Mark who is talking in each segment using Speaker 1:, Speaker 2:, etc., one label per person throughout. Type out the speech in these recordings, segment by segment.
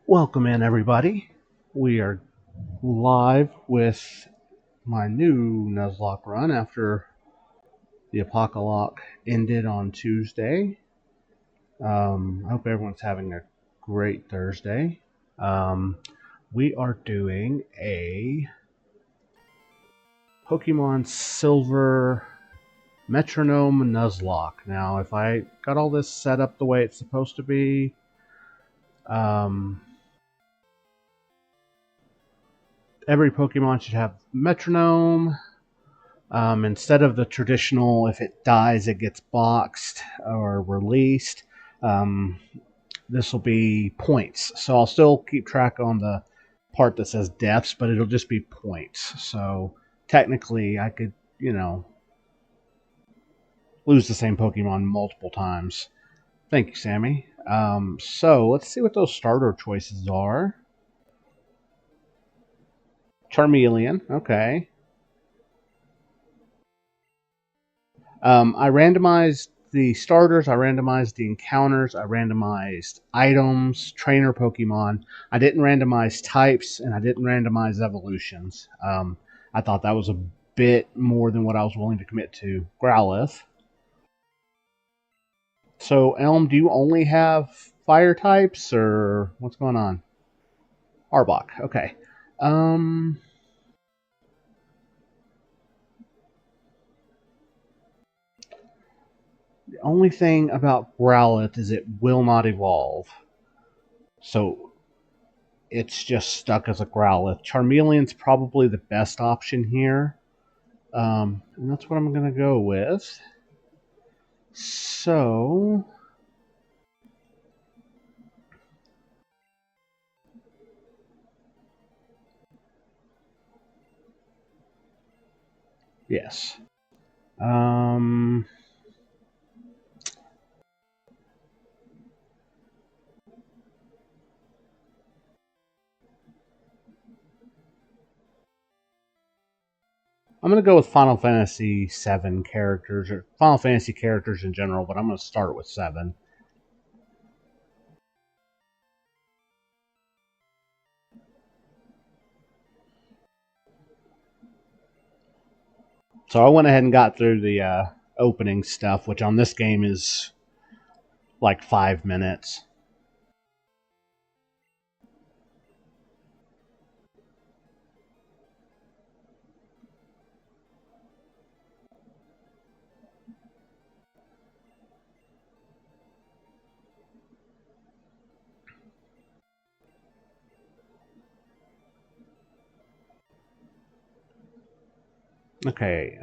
Speaker 1: Welcome in, everybody. We are live with my new Nuzlocke run after the Apocalypse ended on Tuesday. I hope everyone's having a great Thursday. We are doing a Pokemon Silver Metronome Nuzlocke. Now, if I got all this set up the way it's supposed to be, every Pokemon should have metronome. Instead of the traditional, if it dies, it gets boxed or released, this will be points. So I'll still keep track on the part that says deaths, but it'll just be points. So technically, I could, lose the same Pokemon multiple times. Thank you, Sammy. So let's see what those starter choices are. Charmeleon, okay. I randomized the starters, I randomized the encounters, I randomized items, trainer Pokemon. I didn't randomize types, and I didn't randomize evolutions. I thought that was a bit more than what I was willing to commit to. Growlithe. So, Elm, do you only have fire types, or what's going on? Arbok, okay. The only thing about Growlithe is it will not evolve. So it's just stuck as a Growlithe. Charmeleon's probably the best option here. And that's what I'm going to go with. So yes. I'm going to go with Final Fantasy VII characters, or Final Fantasy characters in general, but I'm going to start with 7. So I went ahead and got through the opening stuff, which on this game is like 5 minutes. Okay,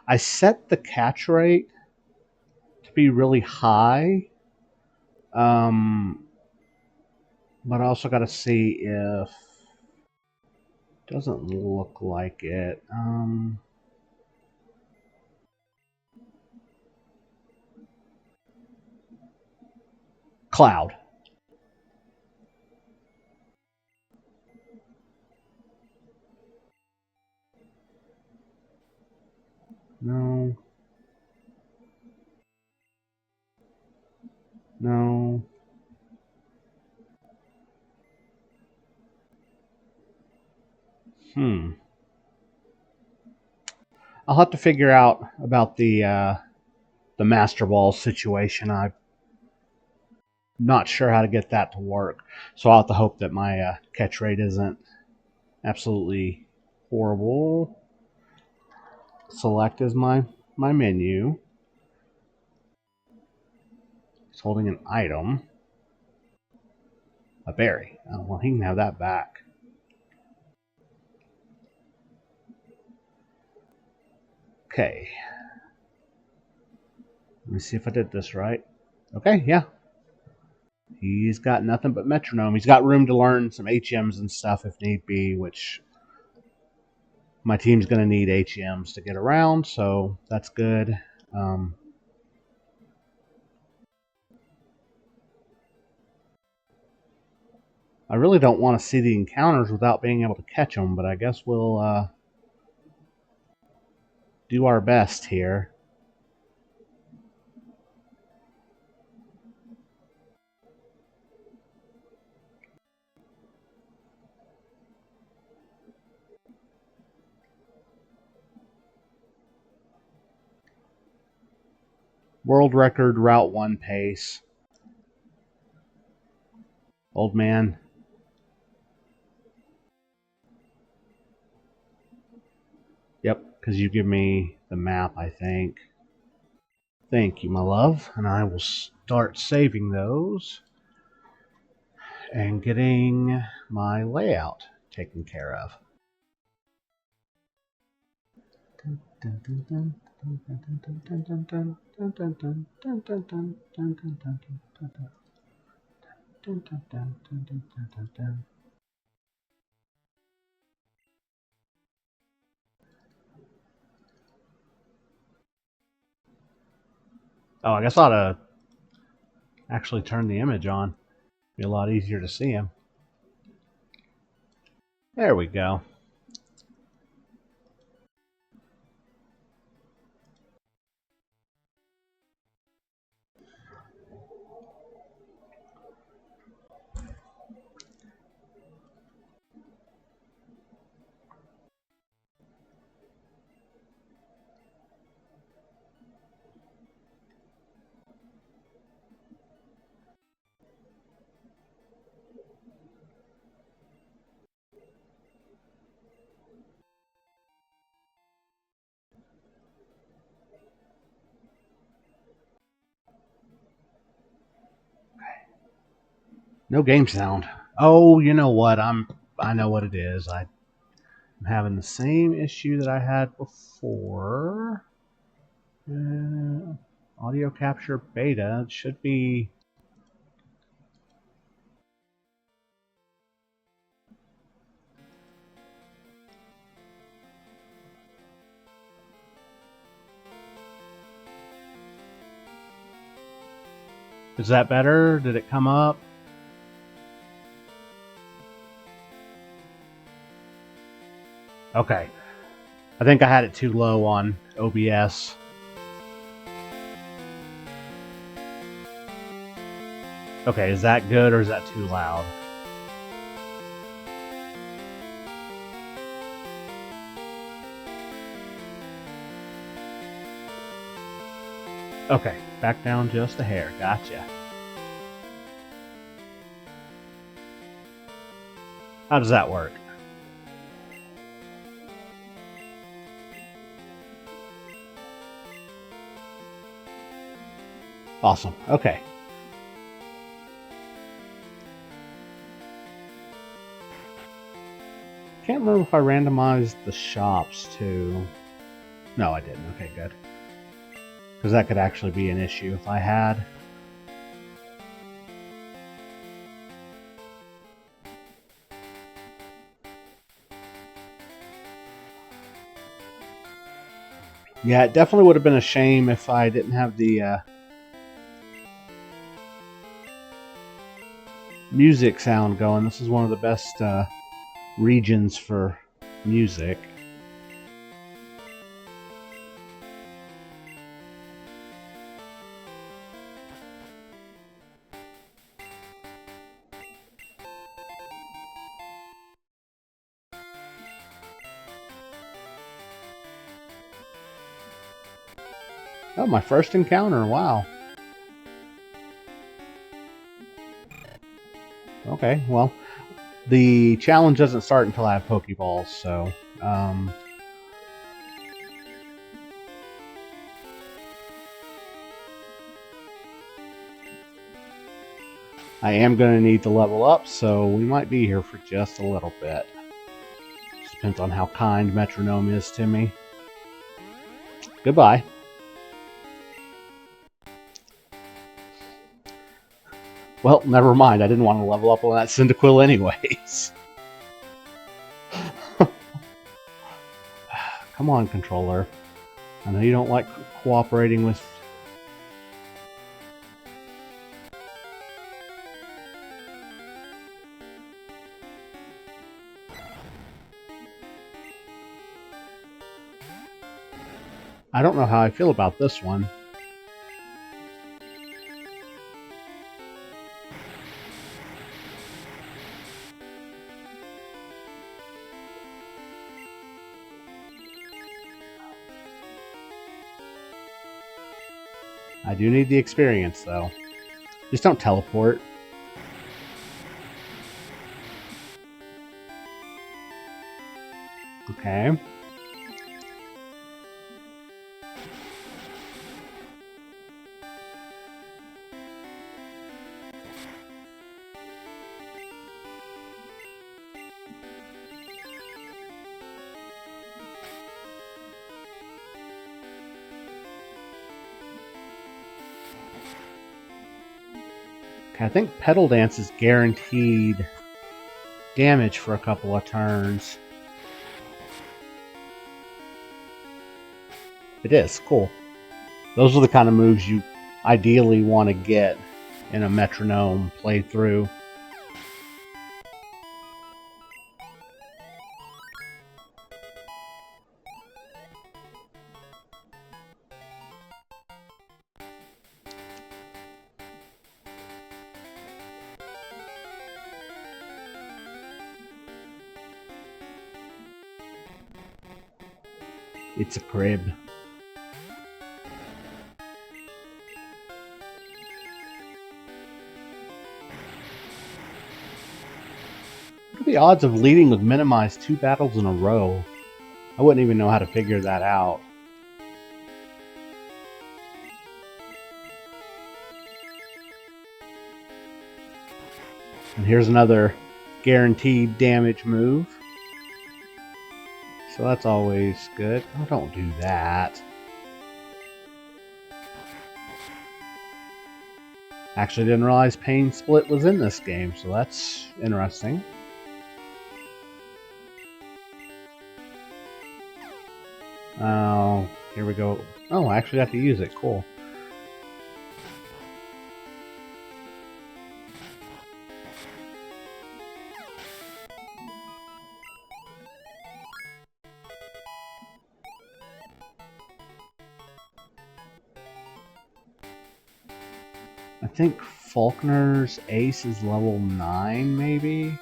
Speaker 1: I set the catch rate to be really high. But I also got to see if doesn't look like it. Cloud. No. No. I'll have to figure out about the Master Ball situation. I'm not sure how to get that to work, so I'll have to hope that my catch rate isn't absolutely horrible. Select as my menu. It's holding an item. A berry. Oh, well, he can have that back. Okay. Let me see if I did this right. Okay, yeah. He's got nothing but metronome. He's got room to learn some HMs and stuff if need be, which my team's going to need HMs to get around, so that's good. I really don't want to see the encounters without being able to catch them, but I guess we'll do our best here. World record Route 1 pace. Old man. Yep, because you give me the map, I think. Thank you, my love. And I will start saving those and getting my layout taken care of. Oh, I guess I ought to actually turn the image on. Be a lot easier to see him. There we go. No game sound. Oh, you know what? I know what it is. I'm having the same issue that I had before. Audio capture beta. It should be. Is that better? Did it come up? Okay. I think I had it too low on OBS. Okay, is that good or is that too loud? Okay, back down just a hair. Gotcha. How does that work? Awesome. Okay. Can't remember if I randomized the shops too. No, I didn't. Okay, good. Because that could actually be an issue if I had. Yeah, it definitely would have been a shame if I didn't have the music sound going. This is one of the best regions for music. Oh, my first encounter. Wow. Okay, well, the challenge doesn't start until I have Pokeballs, so I am going to need to level up, so we might be here for just a little bit. Just depends on how kind Metronome is to me. Goodbye. Well, never mind. I didn't want to level up on that Cyndaquil anyways. Come on, controller. I know you don't like cooperating with... I don't know how I feel about this one. I do need the experience, though. Just don't teleport. Okay. I think Pedal Dance is guaranteed damage for a couple of turns. It is, cool. Those are the kind of moves you ideally want to get in a metronome playthrough. It's a crib. What are the odds of leading with minimized 2 battles in a row? I wouldn't even know how to figure that out. And here's another guaranteed damage move. So that's always good. Oh, don't do that. Actually didn't realize Pain Split was in this game, so that's interesting. Oh, here we go. Oh, I actually got to use it. Cool. I think Faulkner's ace is level 9, maybe?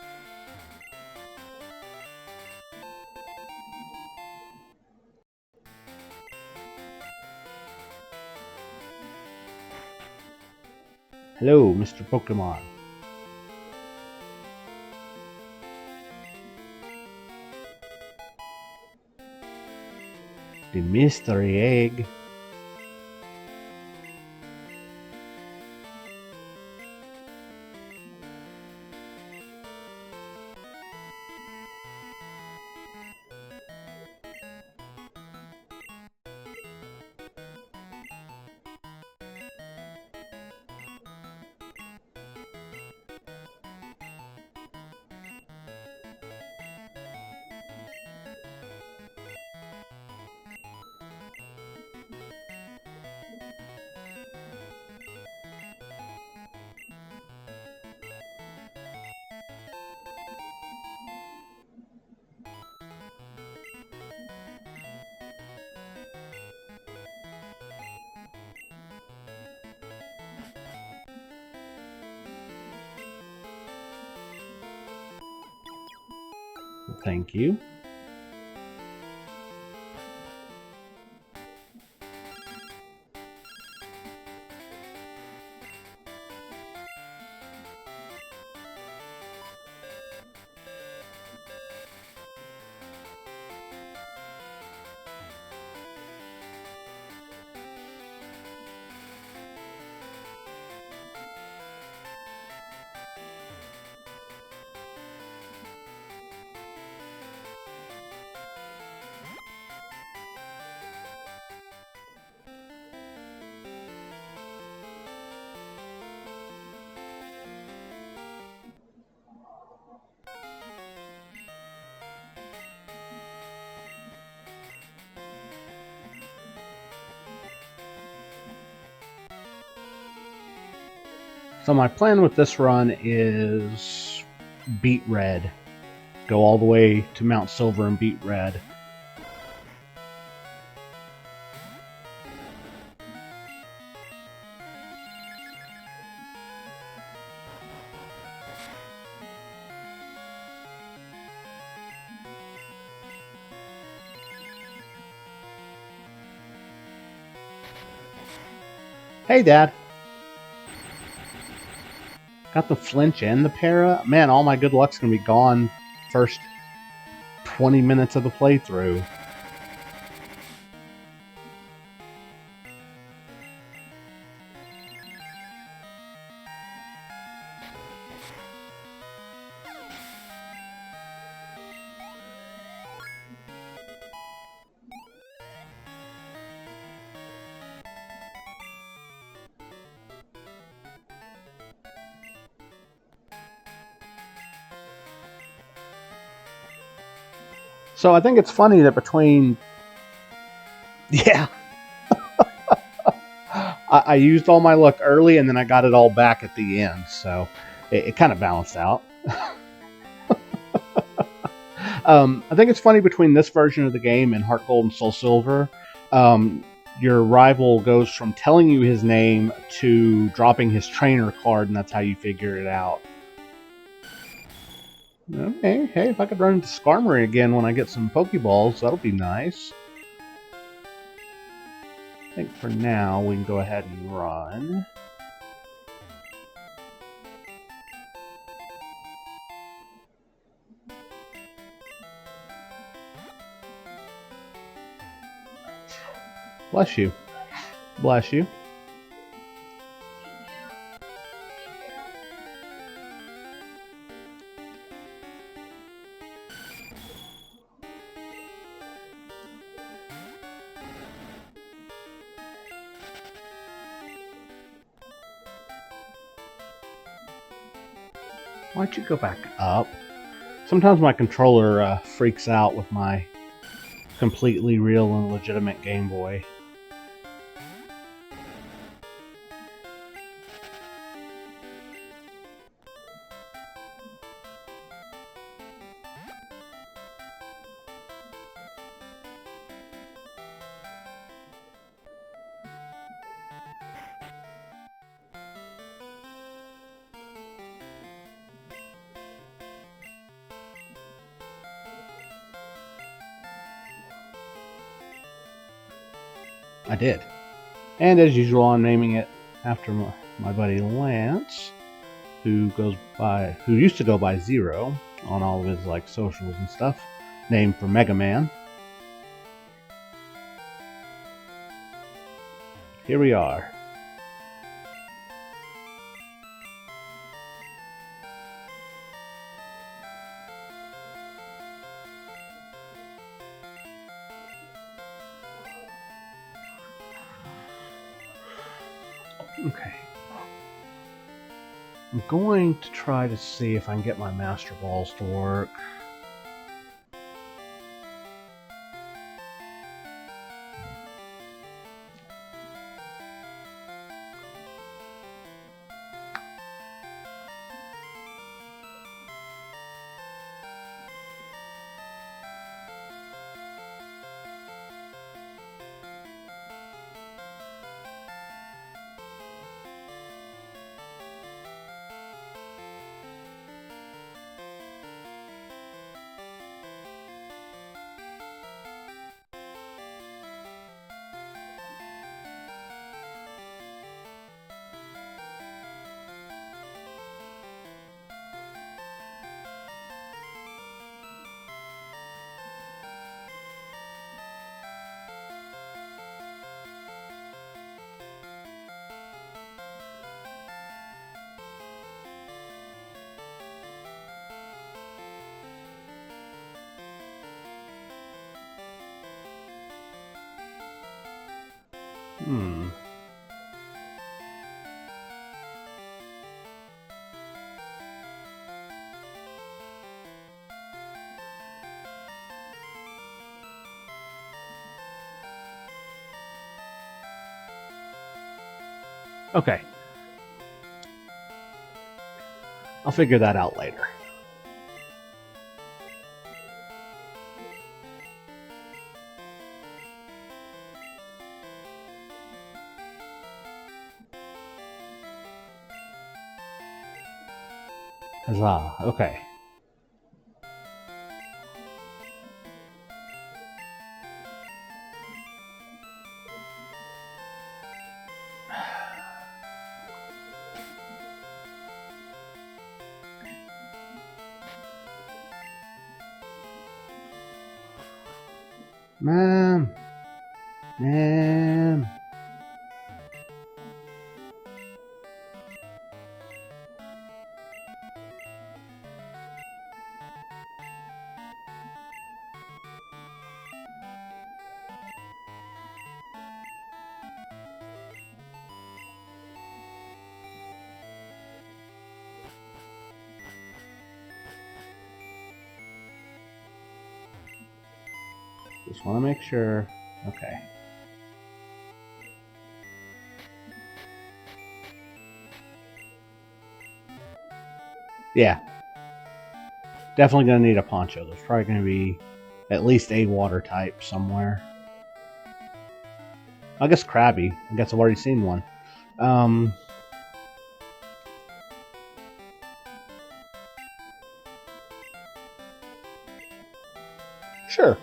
Speaker 1: Hello, Mr. Pokemon. The mystery egg. Thank you. So my plan with this run is beat red. Go all the way to Mount Silver and beat red. Hey, Dad. Got the flinch and the para. Man, all my good luck's gonna be gone first 20 minutes of the playthrough. So I think it's funny that between... Yeah. I used all my luck early and then I got it all back at the end. So it kind of balanced out. I think it's funny between this version of the game and Heart Gold and Soul Silver. Your rival goes from telling you his name to dropping his trainer card, and that's how you figure it out. Okay, hey, if I could run into Skarmory again when I get some Pokeballs, that'll be nice. I think for now we can go ahead and run. Bless you. Bless you. Why'd you go back up? Sometimes my controller freaks out with my completely real and legitimate Game Boy. I did. And as usual, I'm naming it after my buddy Lance, who used to go by Zero on all of his like socials and stuff, named for Mega Man. Here we are. Okay. I'm going to try to see if I can get my Master Balls to work. Okay. I'll figure that out later. Huzzah. Okay. Ma'am. Ma'am. Just want to make sure. Okay. Yeah. Definitely going to need a poncho. There's probably going to be at least a water type somewhere. I guess Krabby. I guess I've already seen one. Sure.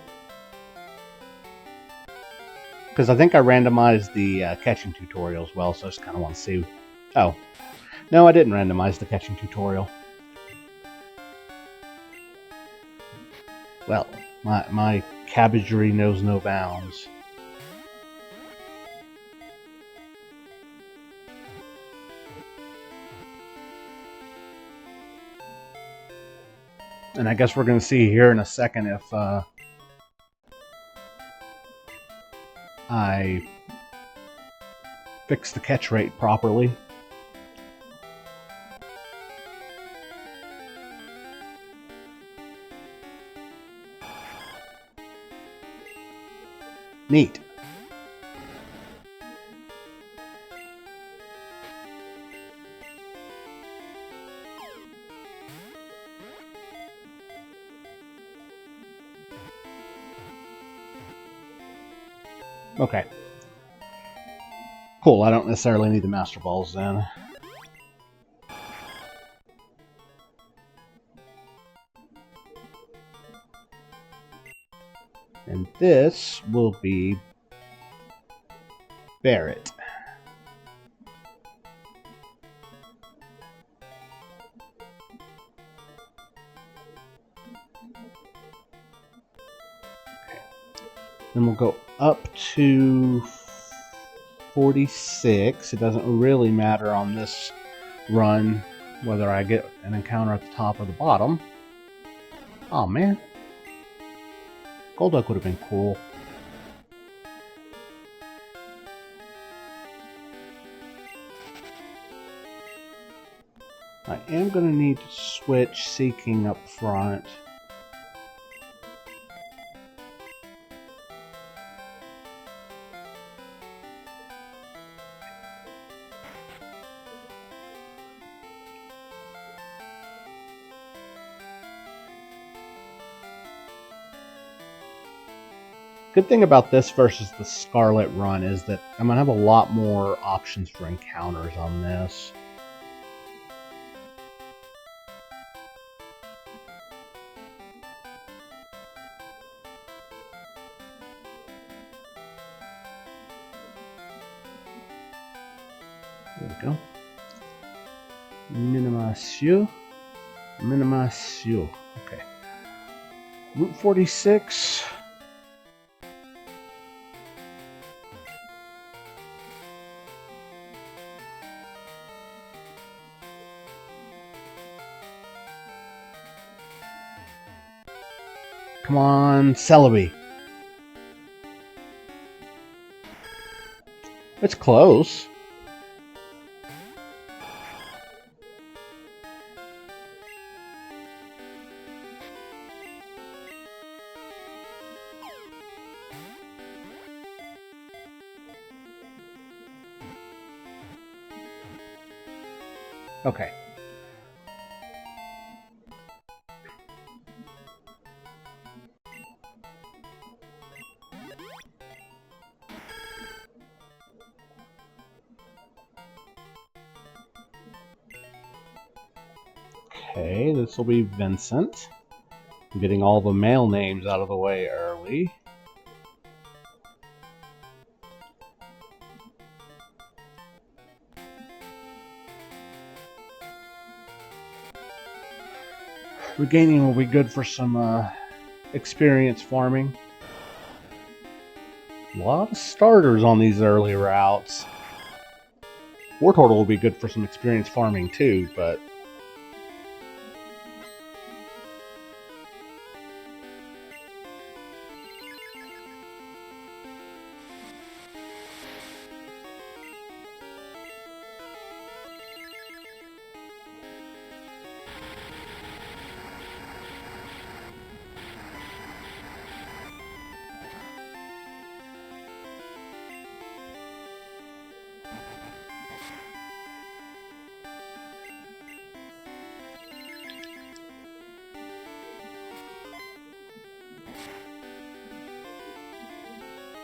Speaker 1: Because I think I randomized the catching tutorial as well, so I just kind of want to see. Oh. No, I didn't randomize the catching tutorial. Well, my cabbagery knows no bounds. And I guess we're going to see here in a second if I fix the catch rate properly. Neat. Okay. Cool, I don't necessarily need the Master Balls then. And this will be Barrett. Okay. Then we'll go up to 46. It doesn't really matter on this run whether I get an encounter at the top or the bottom. Oh man. Golduck would have been cool. I am going to need to switch Seeking up front. Good thing about this versus the Scarlet run is that I'm going to have a lot more options for encounters on this. There we go. Minimize. Okay. Route 46. Come on, Celebi. It's close. Okay. Okay, this will be Vincent. I'm getting all the male names out of the way early. Regaining will be good for some experience farming. A lot of starters on these early routes. Wartortle will be good for some experience farming too, but...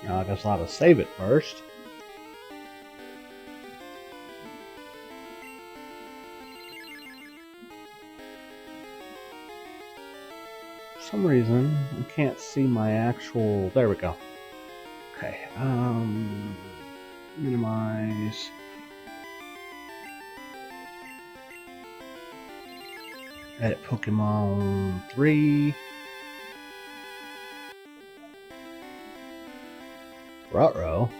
Speaker 1: I guess I'll have to save it first. For some reason, I can't see my actual... There we go. Okay, minimize... Edit Pokemon 3... Ruh-roh.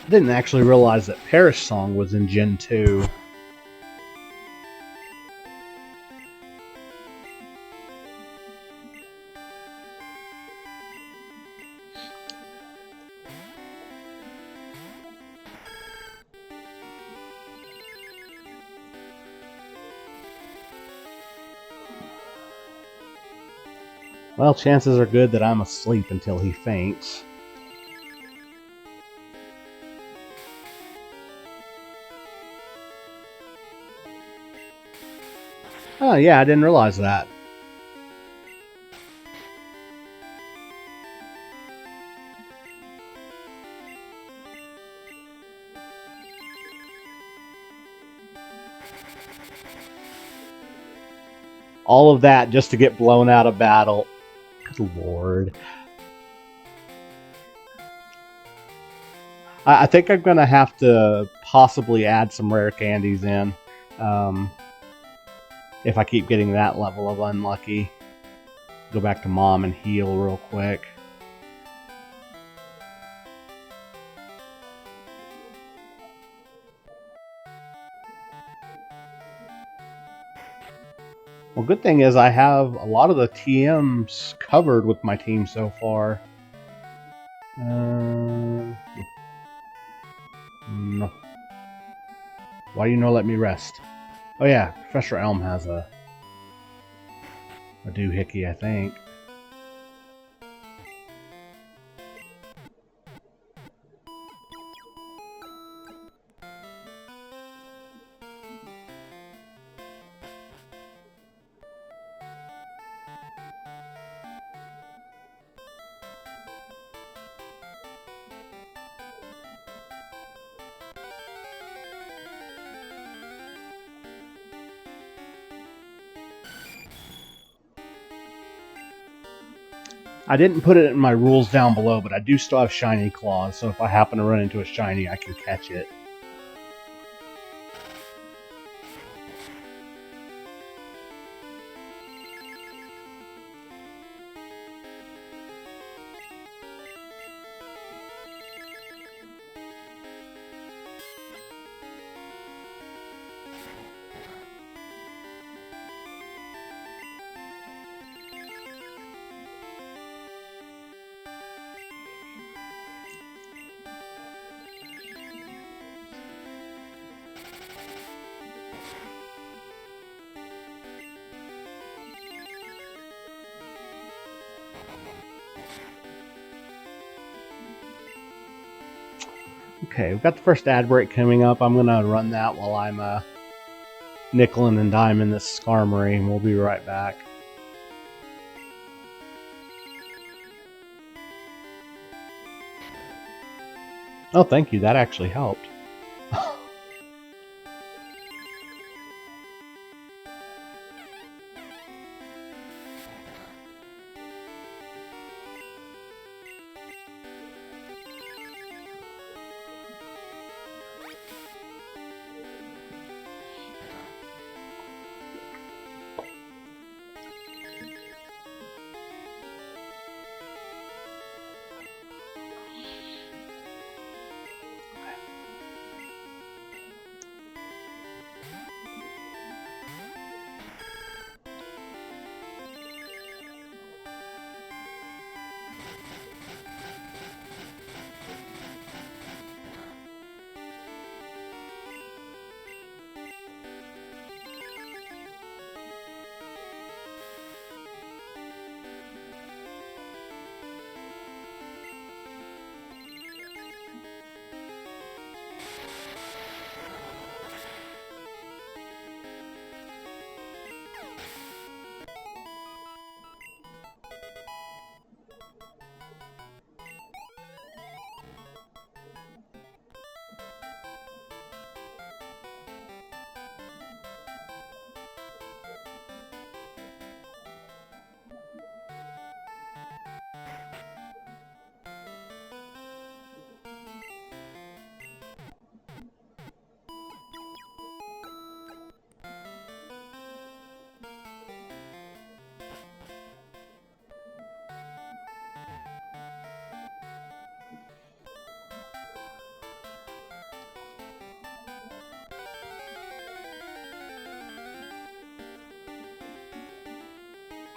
Speaker 1: I didn't actually realize that Perish Song was in Gen 2. Well, chances are good that I'm asleep until he faints. Oh yeah, I didn't realize that. All of that just to get blown out of battle. Good lord. I think I'm going to have to possibly add some rare candies in. If I keep getting that level of unlucky. Go back to Mom and heal real quick. Well, good thing is I have a lot of the TMs covered with my team so far. No. Why do you not let me rest? Oh yeah, Professor Elm has a doohickey, I think. I didn't put it in my rules down below, but I do still have shiny claws, so if I happen to run into a shiny, I can catch it. Okay, we've got the first ad break coming up. I'm going to run that while I'm nickeling and diming this Skarmory, and we'll be right back. Oh, thank you. That actually helped.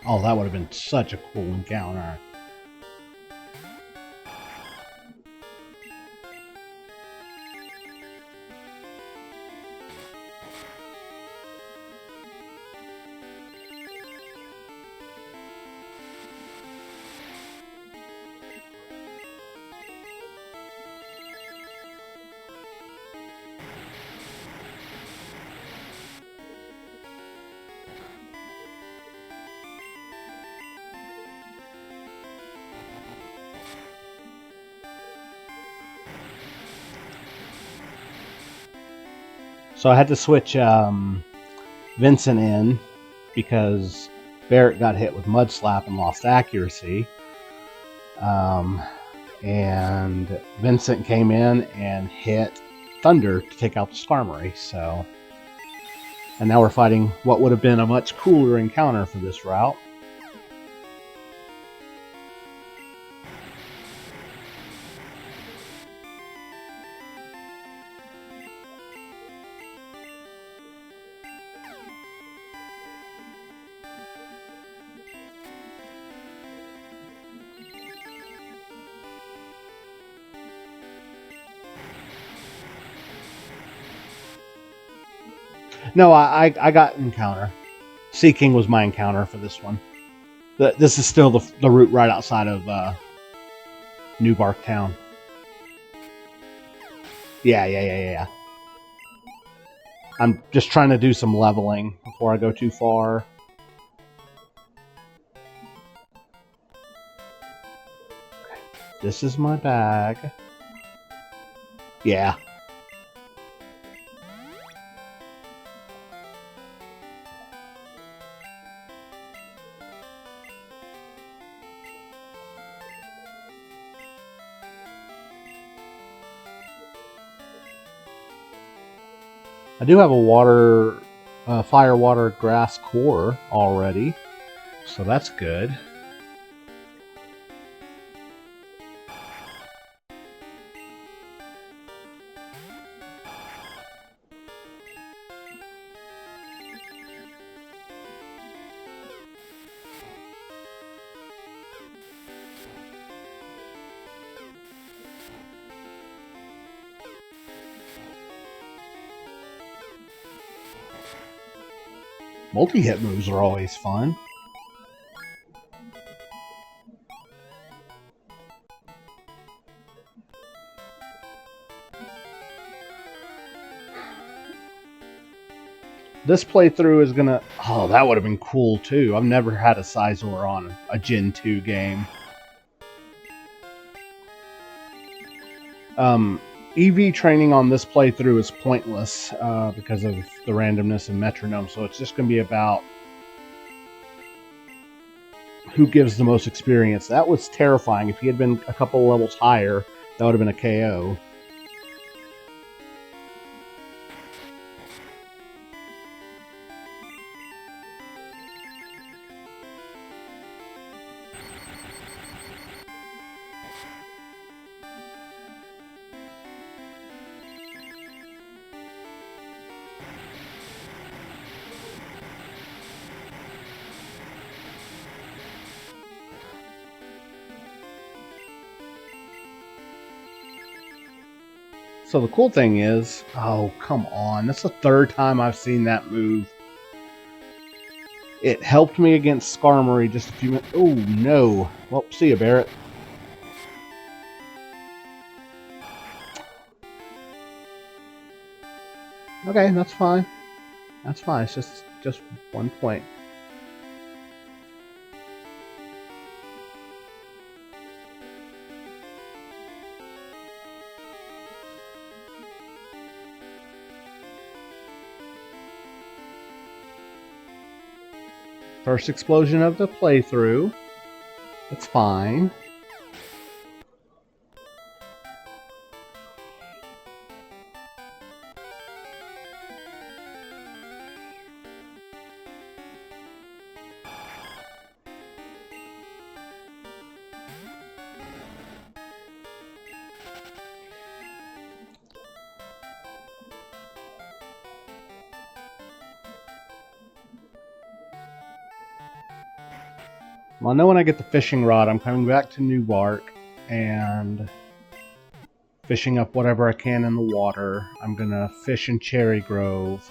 Speaker 1: Oh, that would have been such a cool encounter. So I had to switch Vincent in because Barrett got hit with Mud Slap and lost accuracy. And Vincent came in and hit Thunder to take out the Skarmory. So, and now we're fighting what would have been a much cooler encounter for this route. No, I got encounter. Seaking was my encounter for this one. This is still the route right outside of New Bark Town. Yeah. I'm just trying to do some leveling before I go too far. This is my bag. Yeah. I do have a fire, water, grass core already, so that's good. Multi-hit moves are always fun. This playthrough is gonna... Oh, that would have been cool too. I've never had a Scizor on a Gen 2 game. EV training on this playthrough is pointless because of the randomness of Metronome, so it's just going to be about who gives the most experience. That was terrifying. If he had been a couple levels higher, that would have been a KO. So the cool thing is, oh, come on. That's the third time I've seen that move. It helped me against Skarmory just a few minutes. Oh, no. Well, see ya, Barrett. Okay, that's fine. That's fine. It's just 1 point. First explosion of the playthrough. It's fine. Well, I know when I get the fishing rod, I'm coming back to Newark and fishing up whatever I can in the water. I'm gonna fish in Cherry Grove.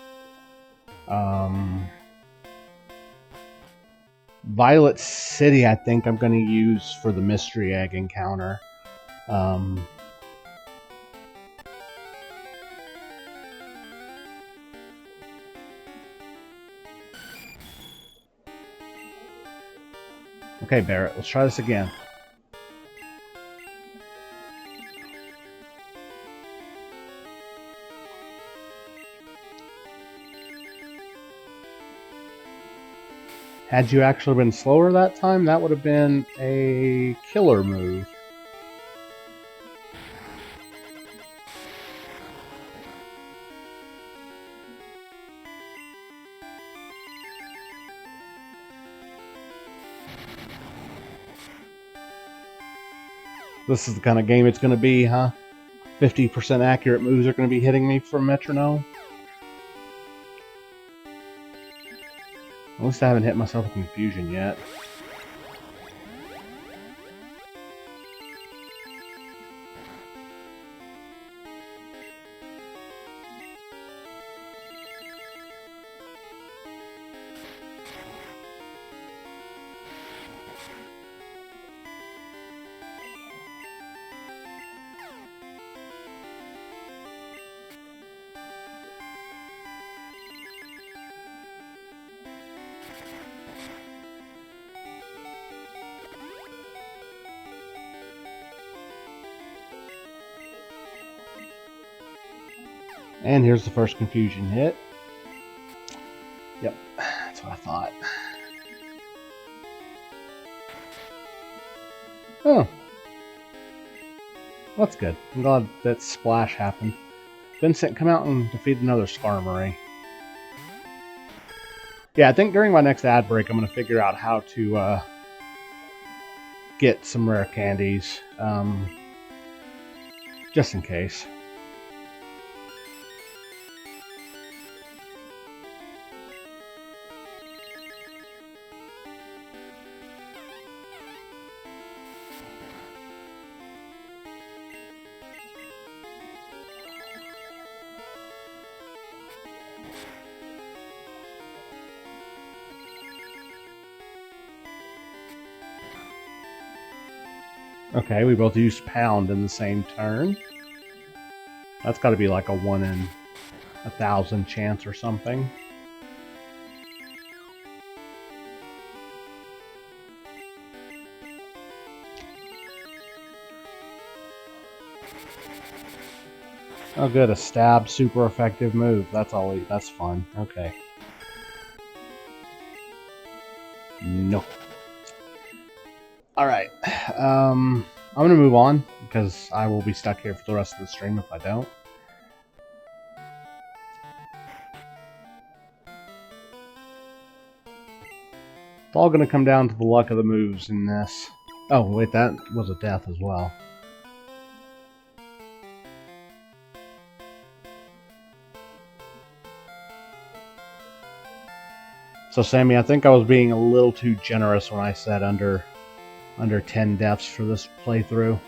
Speaker 1: Violet City, I think I'm gonna use for the mystery egg encounter. Okay, Barrett, let's try this again. Had you actually been slower that time, that would have been a killer move. This is the kind of game it's going to be, huh? 50% accurate moves are going to be hitting me from Metronome. At least I haven't hit myself with confusion yet. And here's the first confusion hit. Yep, that's what I thought. Oh. That's good. I'm glad that splash happened. Vincent, come out and defeat another Skarmory. Yeah, I think during my next ad break, I'm going to figure out how to get some rare candies. Just in case. Okay, we both used Pound in the same turn. That's got to be like a 1 in 1,000 chance or something. Oh good, a stab, super effective move. That's fun. Okay. No. Alright. I'm gonna move on because I will be stuck here for the rest of the stream if I don't. It's all gonna come down to the luck of the moves in this. Oh wait, that was a death as well. So Sammy, I think I was being a little too generous when I said under 10 deaths for this playthrough.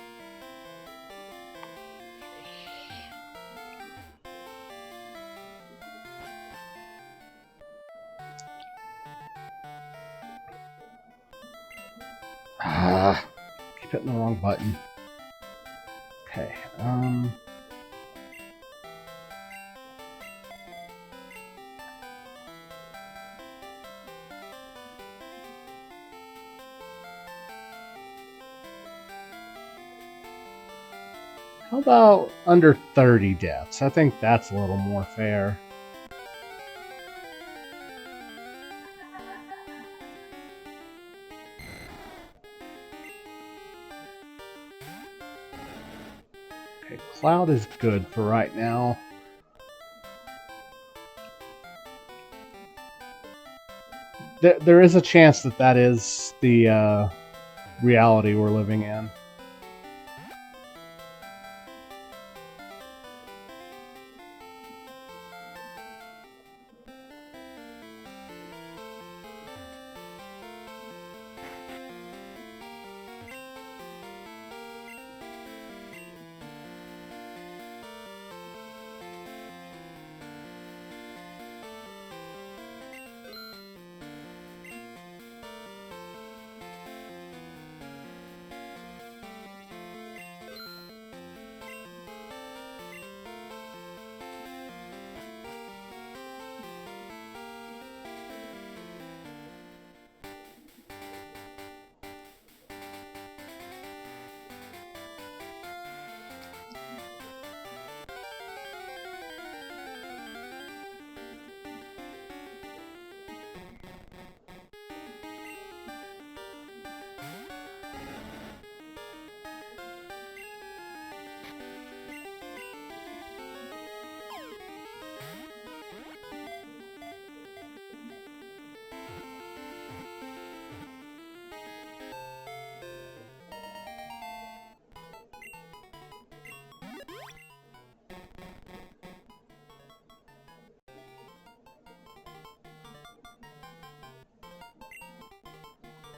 Speaker 1: Keep hitting the wrong button. Okay, how about under 30 deaths? I think that's a little more fair. Okay, Cloud is good for right now. There is a chance that that is the reality we're living in.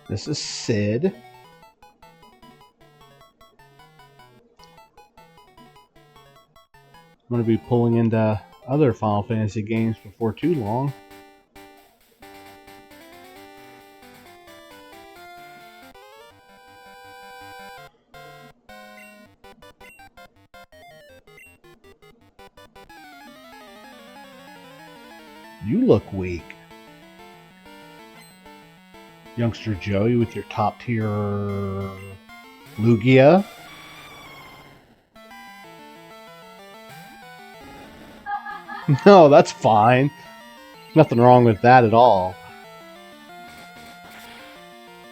Speaker 1: This is Sid. I'm going to be pulling into other Final Fantasy games before too long. You look weak. Youngster Joey with your top tier Lugia. No, that's fine. Nothing wrong with that at all.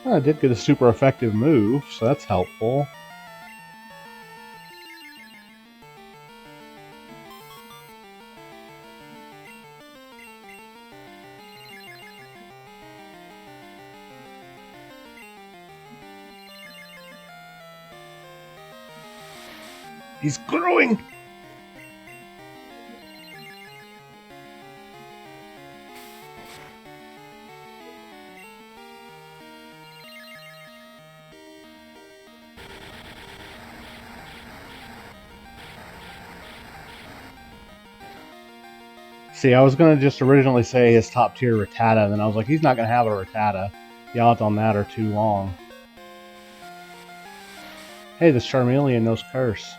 Speaker 1: Well, I did get a super effective move, so that's helpful. He's growing! See, I was going to just originally say his top tier Rattata, and then I was like, he's not going to have a Rattata. The odds on that are too long. Hey, this Charmeleon knows Curse.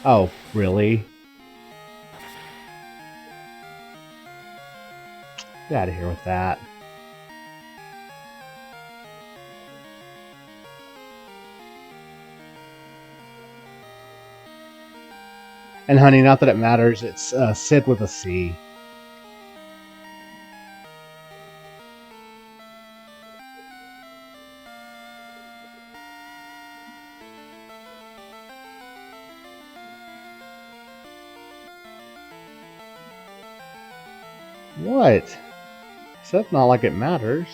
Speaker 1: Oh, really? Get out of here with that. And honey, not that it matters, it's Sid with a C. What? So that's not like it matters.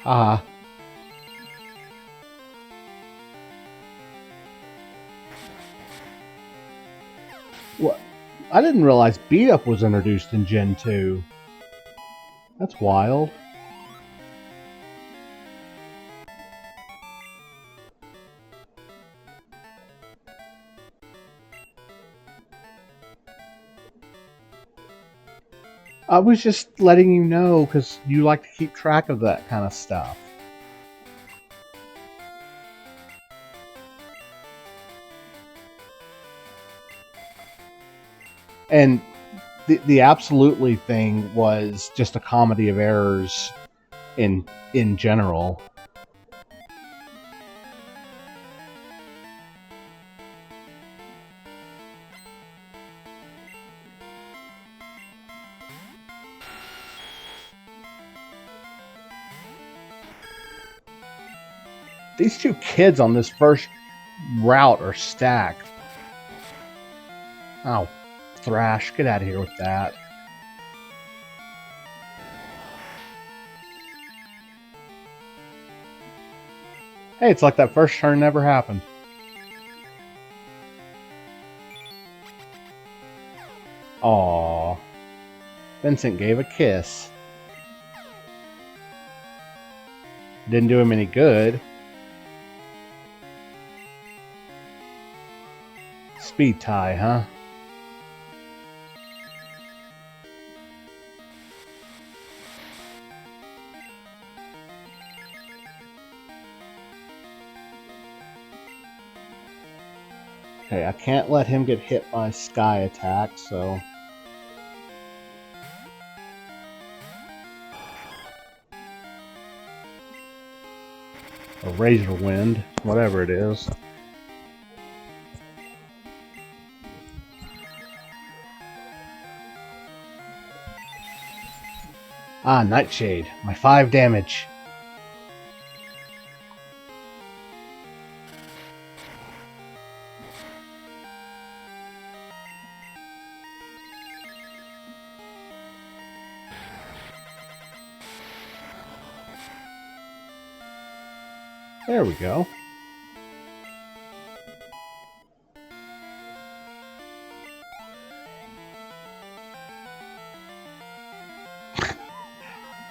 Speaker 1: Ah. What? I didn't realize Beat Up was introduced in Gen 2. That's wild. I was just letting you know because you like to keep track of that kind of stuff. And the absolutely thing was just a comedy of errors in general. These two kids on this first route are stacked. Oh, Thrash, get out of here with that. Hey, it's like that first turn never happened. Aww. Vincent gave a kiss. Didn't do him any good. Speed tie, huh? Okay, I can't let him get hit by Sky Attack, so... Or Razor Wind, whatever it is. Ah, Nightshade. My 5 damage. There we go.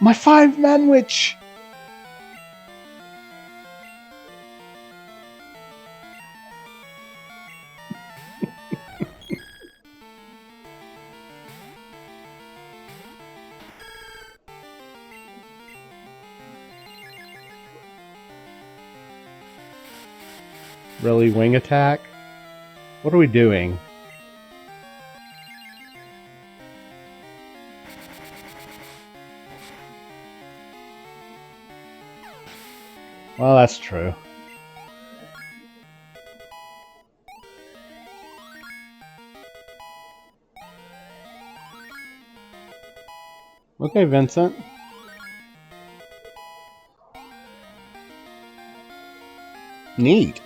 Speaker 1: My 5-man witch! Really, wing attack? What are we doing? Well, that's true. Okay, Vincent. Neat.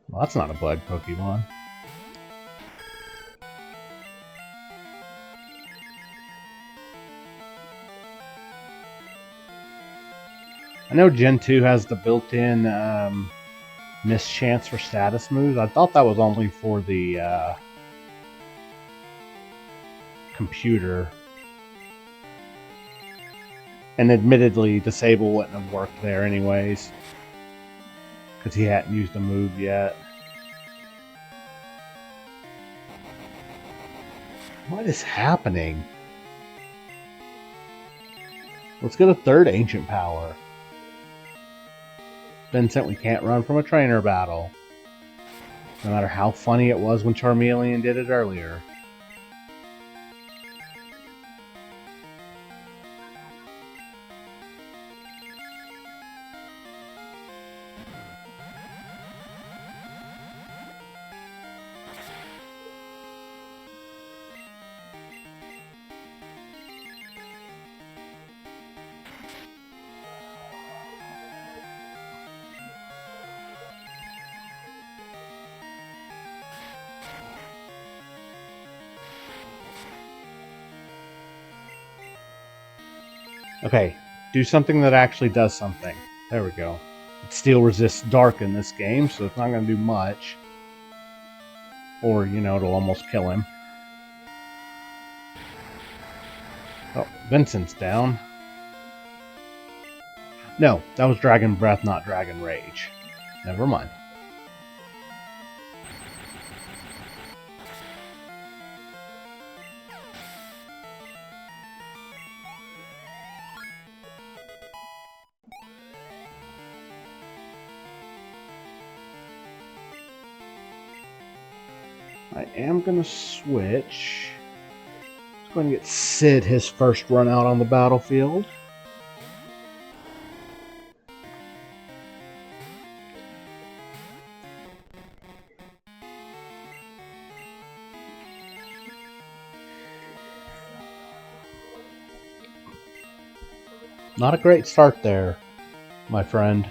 Speaker 1: Well, that's not a bug Pokemon. I know Gen 2 has the built-in mischance for status moves. I thought that was only for the computer. And admittedly, Disable wouldn't have worked there anyways. Because he hadn't used a move yet. What is happening? Let's get a third ancient power. Vincent, we can't run from a trainer battle. No matter how funny it was when Charmeleon did it earlier. Okay, do something that actually does something. There we go. It steel resists dark in this game, so it's not going to do much. Or, you know, it'll almost kill him. Oh, Vincent's down. No, that was Dragon Breath, not Dragon Rage. Never mind. I am going to switch. I'm going to get Sid his first run out on the battlefield. Not a great start there, my friend.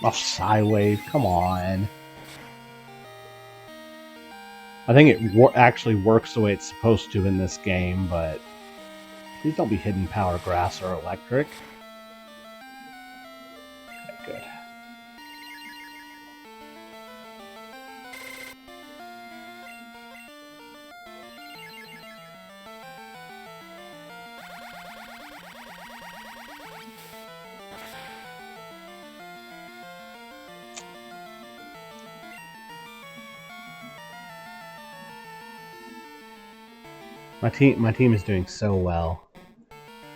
Speaker 1: Oh, Psywave, come on. I think it actually works the way it's supposed to in this game, but please don't be Hidden Power Grass or Electric. Okay, good. My team is doing so well.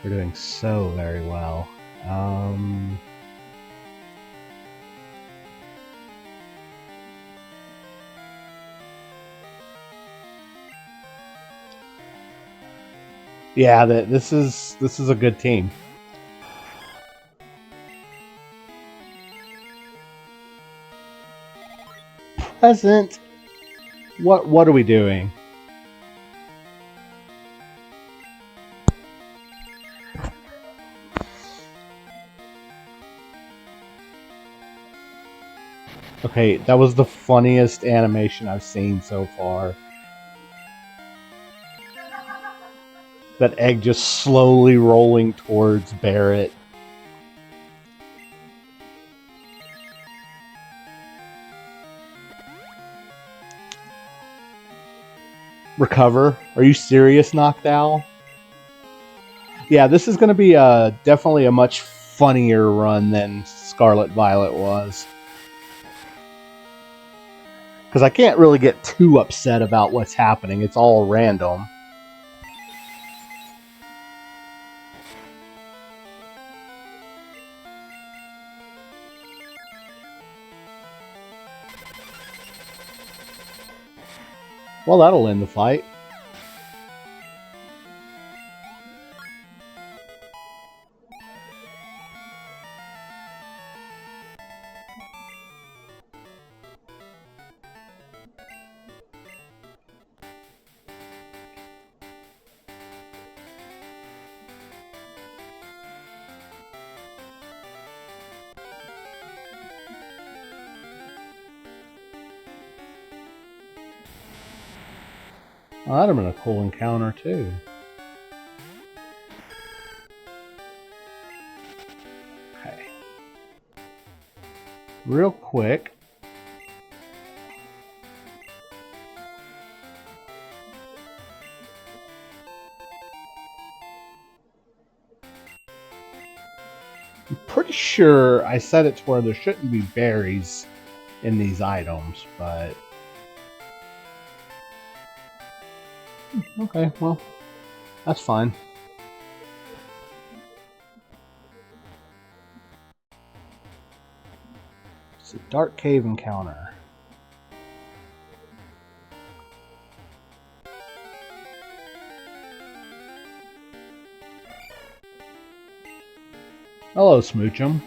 Speaker 1: We're doing so very well. Yeah, this is a good team. Present. What are we doing? Okay, that was the funniest animation I've seen so far. That egg just slowly rolling towards Barrett. Recover? Are you serious, Knocked Owl? Yeah, this is going to be definitely a much funnier run than Scarlet Violet was. Because I can't really get too upset about what's happening. It's all random. Well, that'll end the fight. Well, that'd have been a cool encounter, too. Okay. Real quick. I'm pretty sure I set it to where there shouldn't be berries in these items, but... Okay, well, that's fine. It's a dark cave encounter. Hello, Smoochum.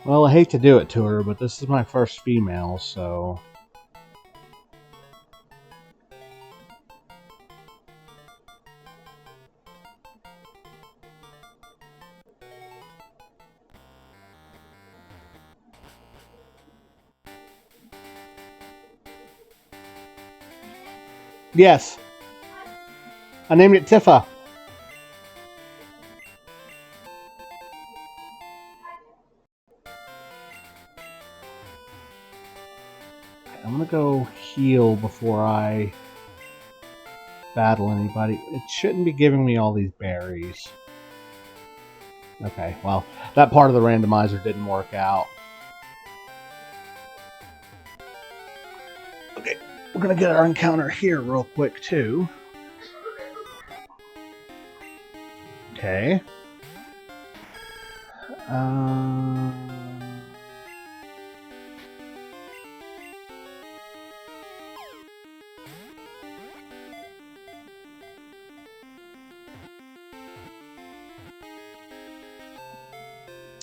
Speaker 1: Well, I hate to do it to her, but this is my first female, so... Yes. I named it Tifa. I'm gonna go heal before I battle anybody. It shouldn't be giving me all these berries. Okay, well, that part of the randomizer didn't work out. Okay, we're gonna get our encounter here real quick, too. Okay.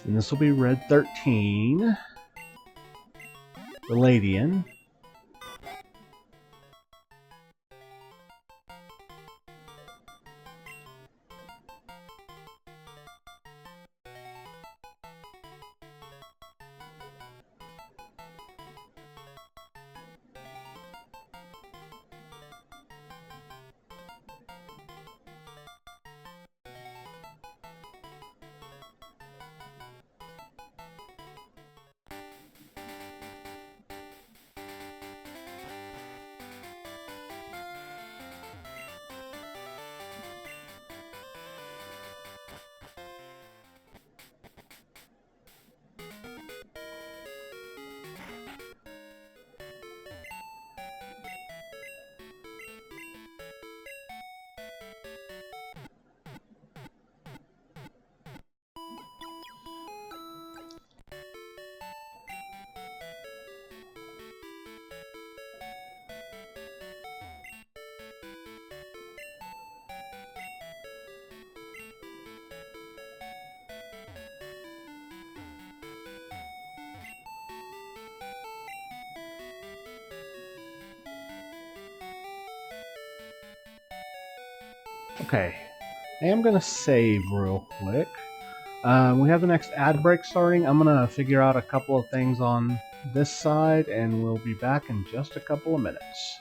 Speaker 1: And this will be Red 13. The Ladian. Okay, I am going to save real quick. We have the next ad break starting. I'm going to figure out a couple of things on this side, and we'll be back in just a couple of minutes.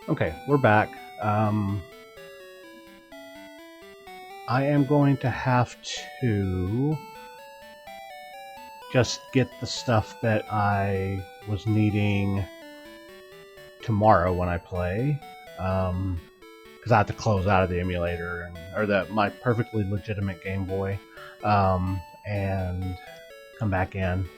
Speaker 1: Okay, we're back. I am going to have to just get the stuff that I was needing tomorrow when I play, because I have to close out of the emulator or my perfectly legitimate Game Boy, and come back in.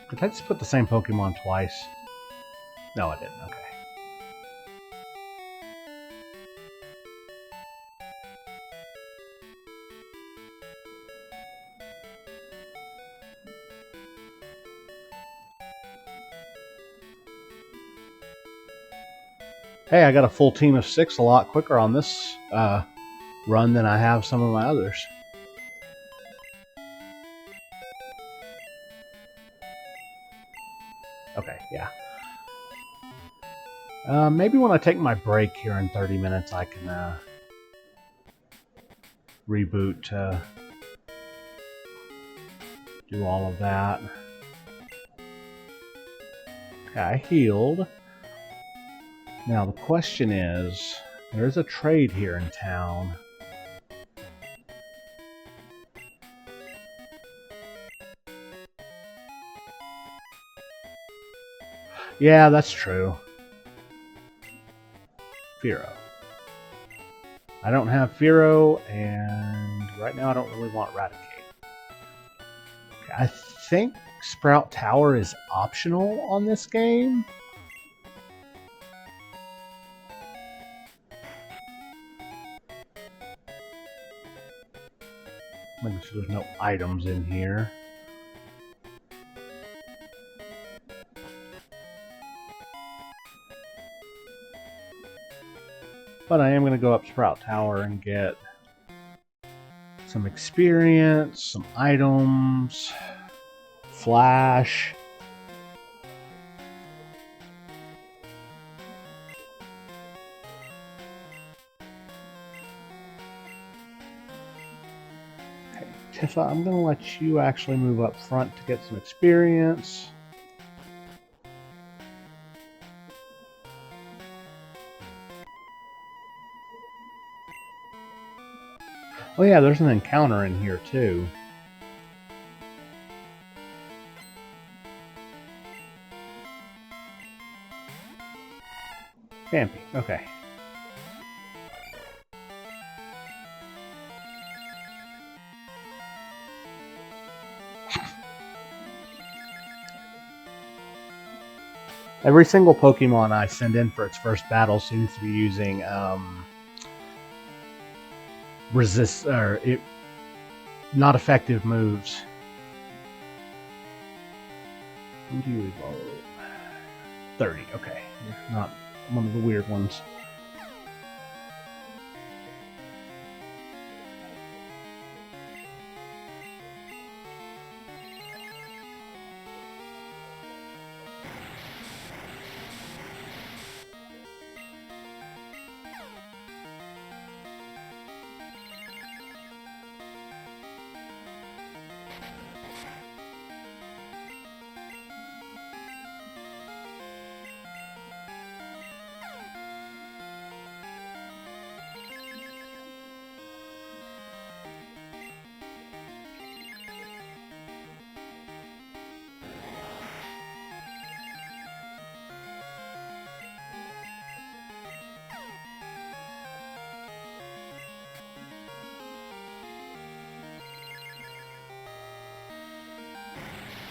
Speaker 1: Did I just put the same Pokemon twice? No, I didn't. Okay. Hey, I got a full team of 6 a lot quicker on this run than I have some of my others. Okay, yeah. Maybe when I take my break here in 30 minutes, I can reboot to do all of that. Okay, I healed. Now the question is, there's a trade here in town. Yeah, that's true. Firo. I don't have Firo, and right now I don't really want Raticate. Okay, I think Sprout Tower is optional on this game. Making sure there's no items in here. But I am going to go up Sprout Tower and get some experience, some items, flash. Okay, Tifa, I'm going to let you actually move up front to get some experience. Oh yeah, there's an encounter in here too. Vampy, okay. Every single Pokemon I send in for its first battle seems to be using not effective moves. When do you evolve? 30, okay. Not one of the weird ones.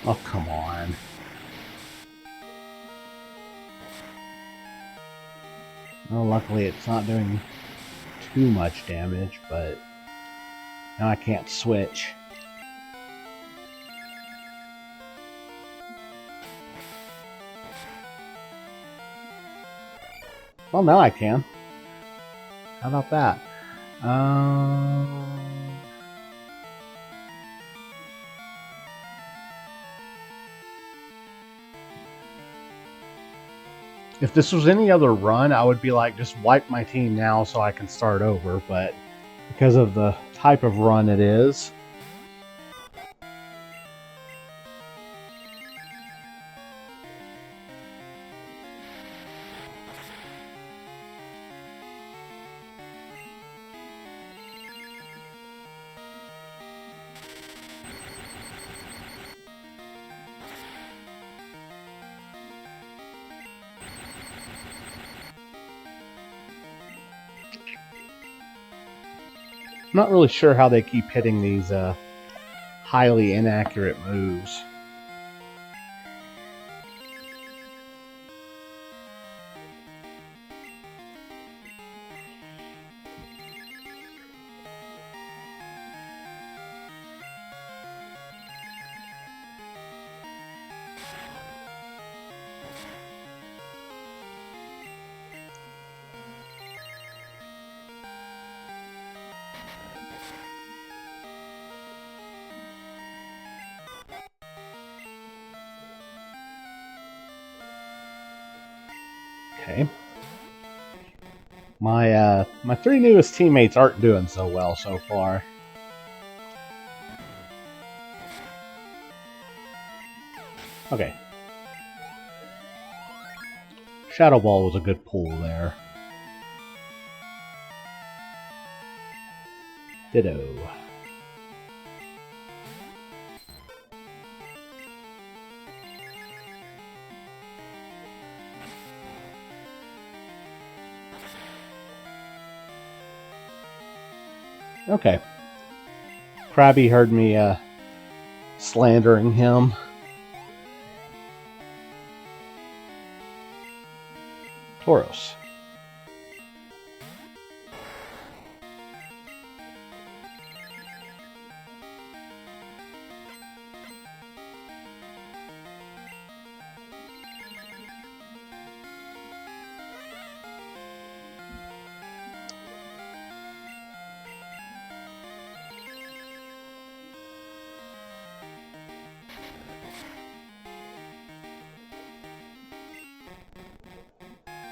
Speaker 1: Oh, come on. Well, luckily it's not doing too much damage, but now I can't switch. Well, now I can. How about that? If this was any other run, I would be like, just wipe my team now so I can start over, but because of the type of run it is, I'm not really sure how they keep hitting these highly inaccurate moves. Okay. My three newest teammates aren't doing so well so far. Okay. Shadow Ball was a good pull there. Ditto. Okay. Krabby heard me slandering him. Tauros.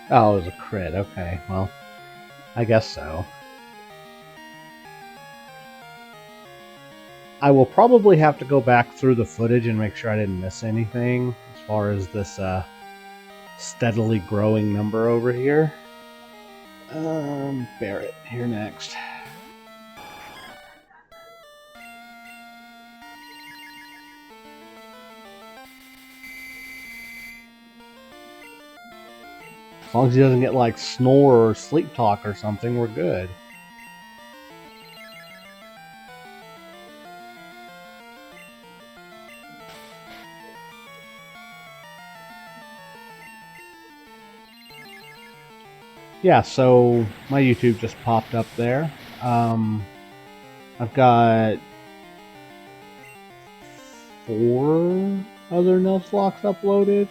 Speaker 1: Oh, it was a crit. Okay, well, I guess so. I will probably have to go back through the footage and make sure I didn't miss anything as far as this steadily growing number over here. Barrett here next. As long as he doesn't get like snore or sleep talk or something, we're good. Yeah, so my YouTube just popped up there. I've got 4 other Nuzlocke uploaded.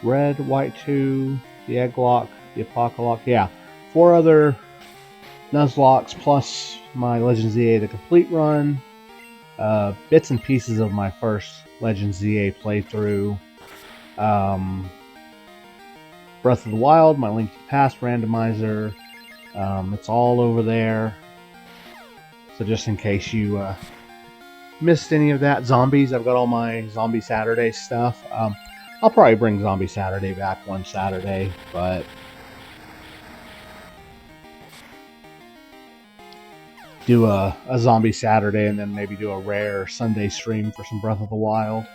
Speaker 1: Red, White 2, the Egglock, the Apocalypse. Yeah, 4 other Nuzlocks plus my Legend ZA The Complete Run. Bits and pieces of my first Legend ZA playthrough. Breath of the Wild, my Link to the Past randomizer. It's all over there. So just in case you missed any of that. Zombies, I've got all my Zombie Saturday stuff. I'll probably bring Zombie Saturday back one Saturday, but do a Zombie Saturday and then maybe do a rare Sunday stream for some Breath of the Wild.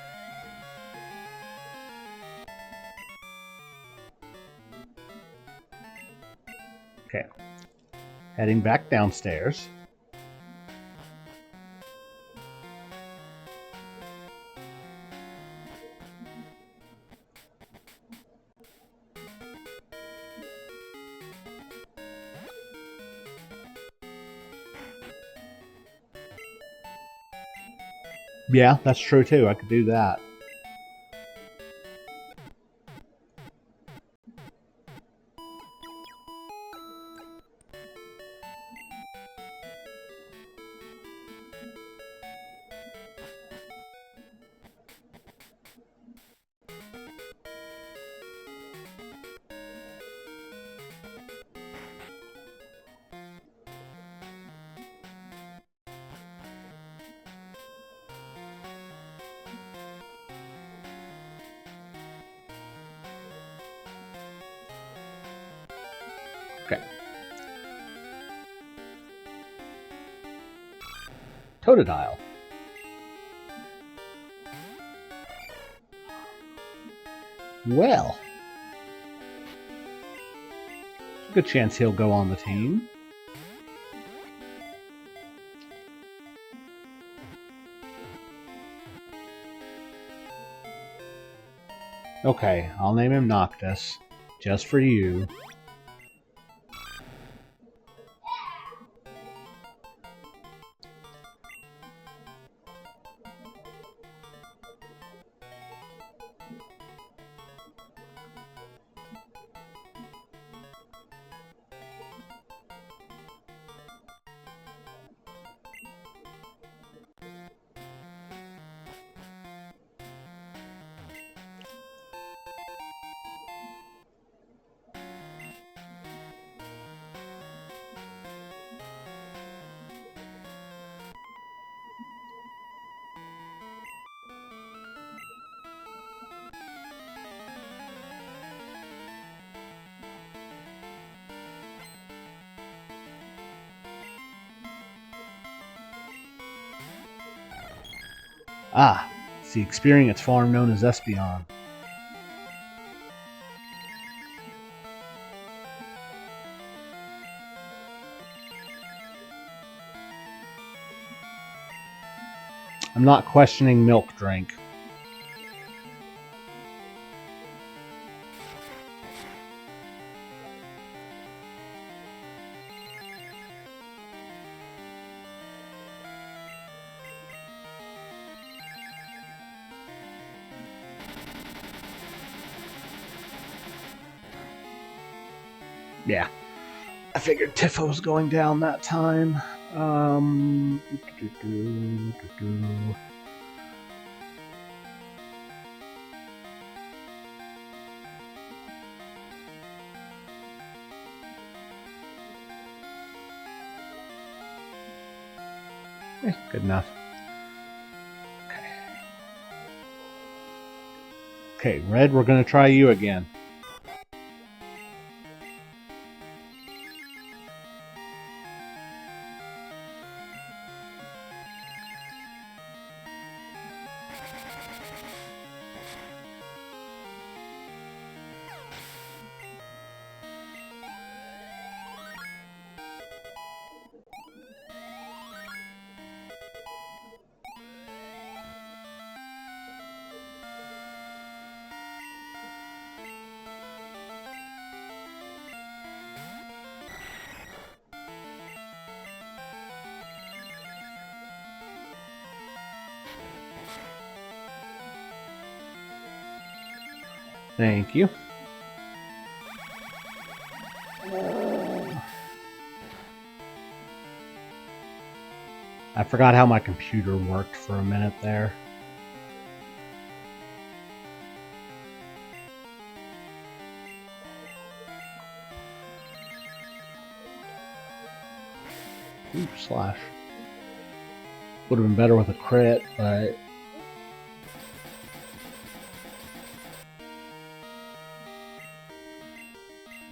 Speaker 1: Okay, heading back downstairs. Yeah, that's true too. I could do that. Okay. Totodile. Well, good chance he'll go on the team. Okay, I'll name him Noctis, just for you. Ah, it's the experience farm known as Espeon. I'm not questioning milk drink. Yeah. I figured Tifa was going down that time. Good enough. Okay, Red, we're going to try you again. Thank you. I forgot how my computer worked for a minute there. Ooh, slash. Would have been better with a crit, but...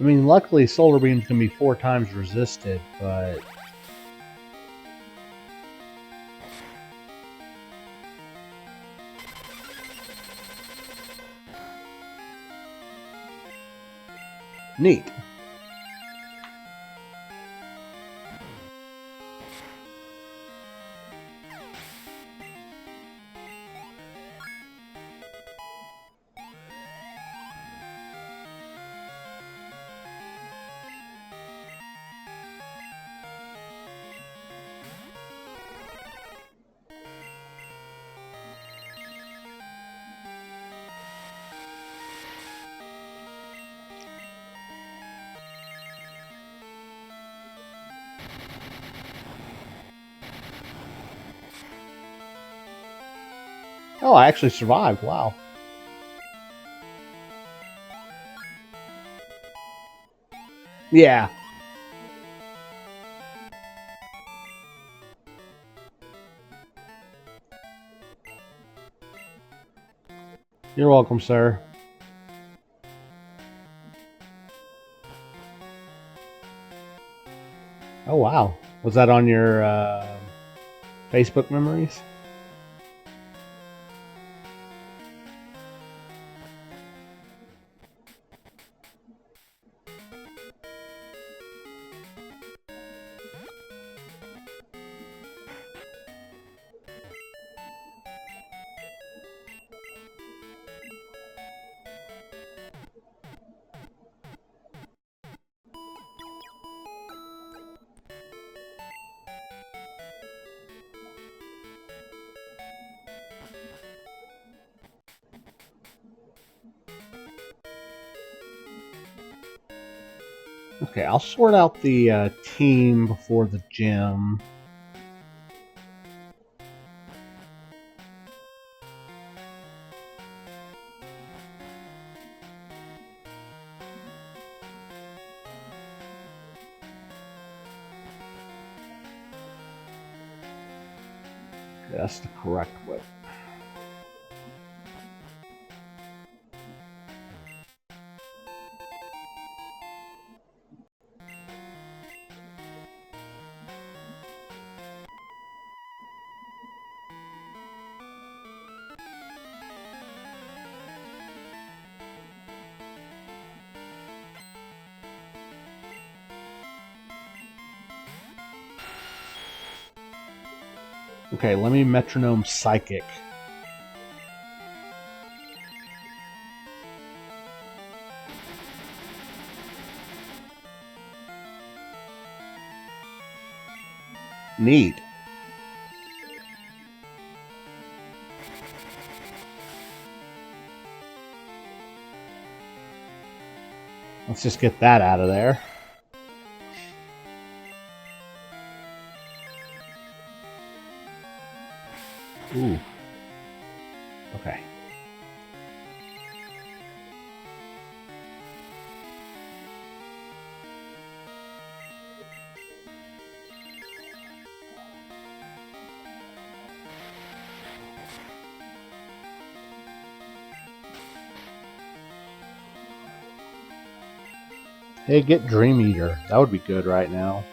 Speaker 1: I mean, luckily Solar Beam's going to be 4 times resisted, but... Neat. Oh, I actually survived. Wow. Yeah. You're welcome, sir. Oh, wow. Was that on your Facebook memories? Okay, I'll sort out the team before the gym. Okay, that's the correct way. Okay, let me metronome psychic. Neat. Let's just get that out of there. Ooh. Okay. Hey, get Dream Eater. That would be good right now.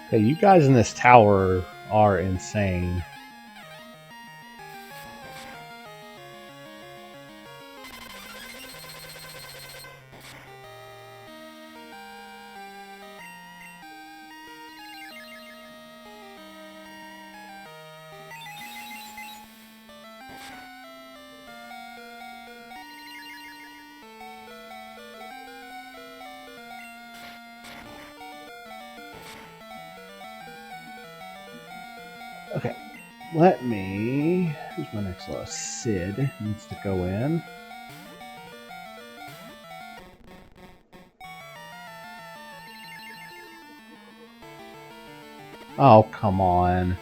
Speaker 1: Okay, you guys in this tower are insane. Okay, let me... Who's my next list? Sid needs to go in. Oh, come on.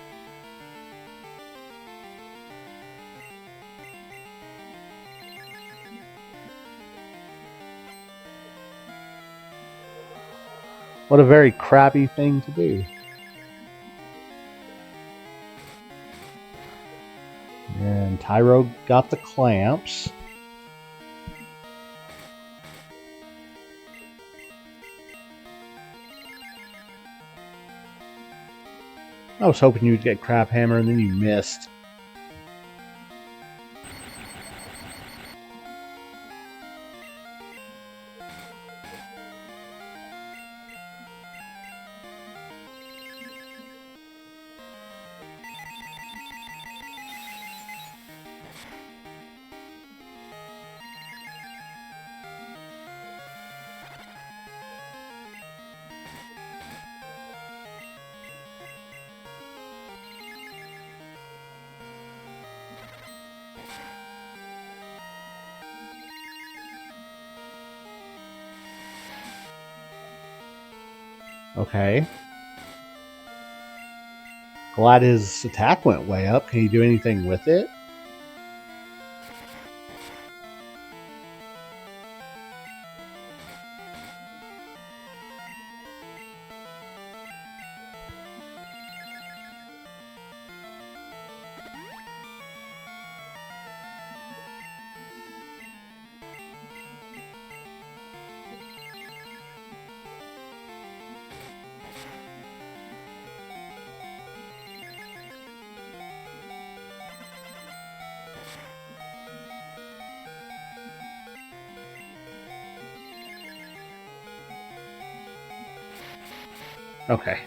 Speaker 1: What a very crappy thing to do. And Tyro got the clamps. I was hoping you'd get Crab Hammer and then you missed. Okay. Glad his attack went way up. Can you do anything with it? Okay.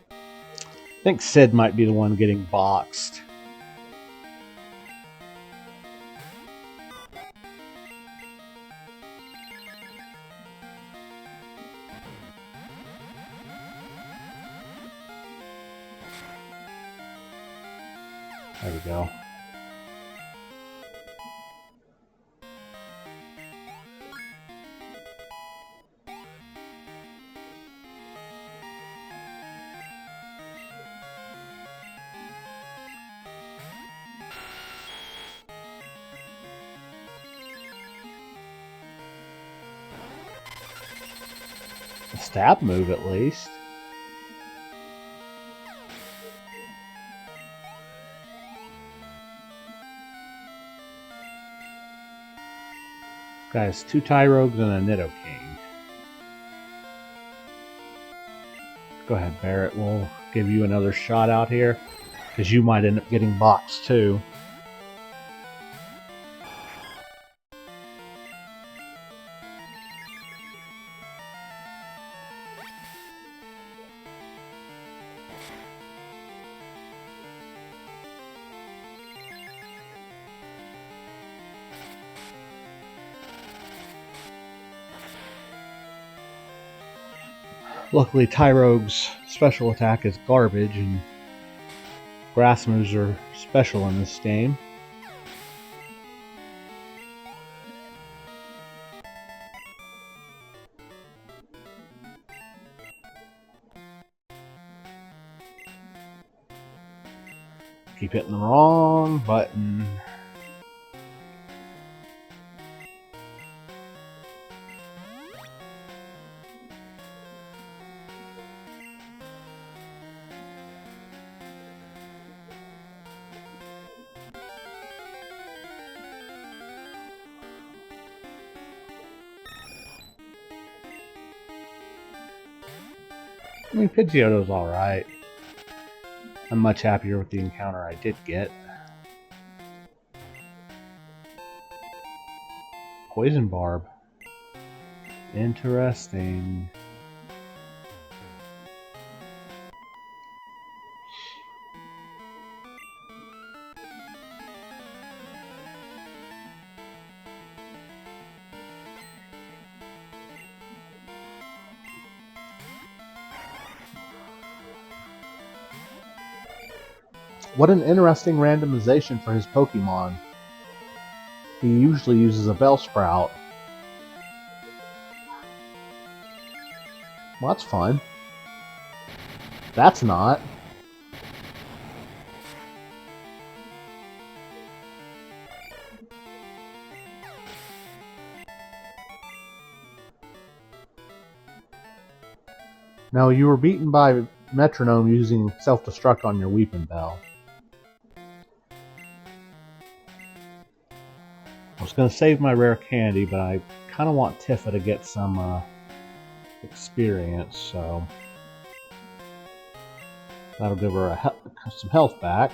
Speaker 1: I think Sid might be the one getting boxed. There we go. A stab move at least. Guys, 2 Tyrogues and a Nidoking. Go ahead, Barrett. We'll give you another shot out here, because you might end up getting boxed too. Luckily, Tyrogue's special attack is garbage, and grass moves are special in this game. Keep hitting the wrong button. I mean, Pidgeotto's alright. I'm much happier with the encounter I did get. Poison Barb. Interesting. What an interesting randomization for his Pokemon. He usually uses a Bellsprout. Well, that's fun. That's not. Now, you were beaten by Metronome using self-destruct on your Weeping Bell. I was going to save my rare candy, but I kind of want Tifa to get some experience, so that'll give her some health back.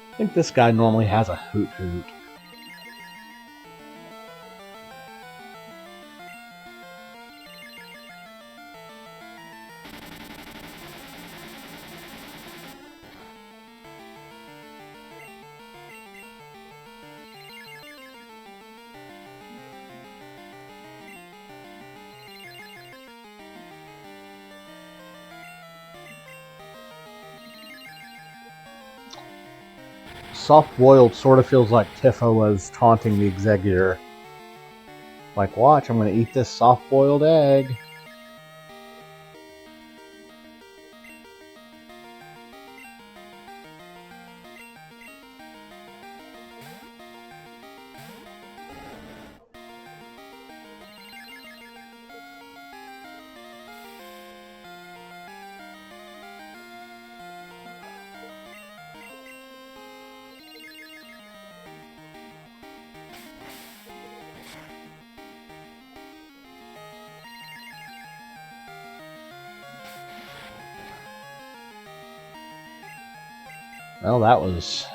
Speaker 1: I think this guy normally has a Hoot Hoot. Soft-boiled sort of feels like Tifa was taunting the Executor. Like, watch, I'm going to eat this soft-boiled egg. Well, that was...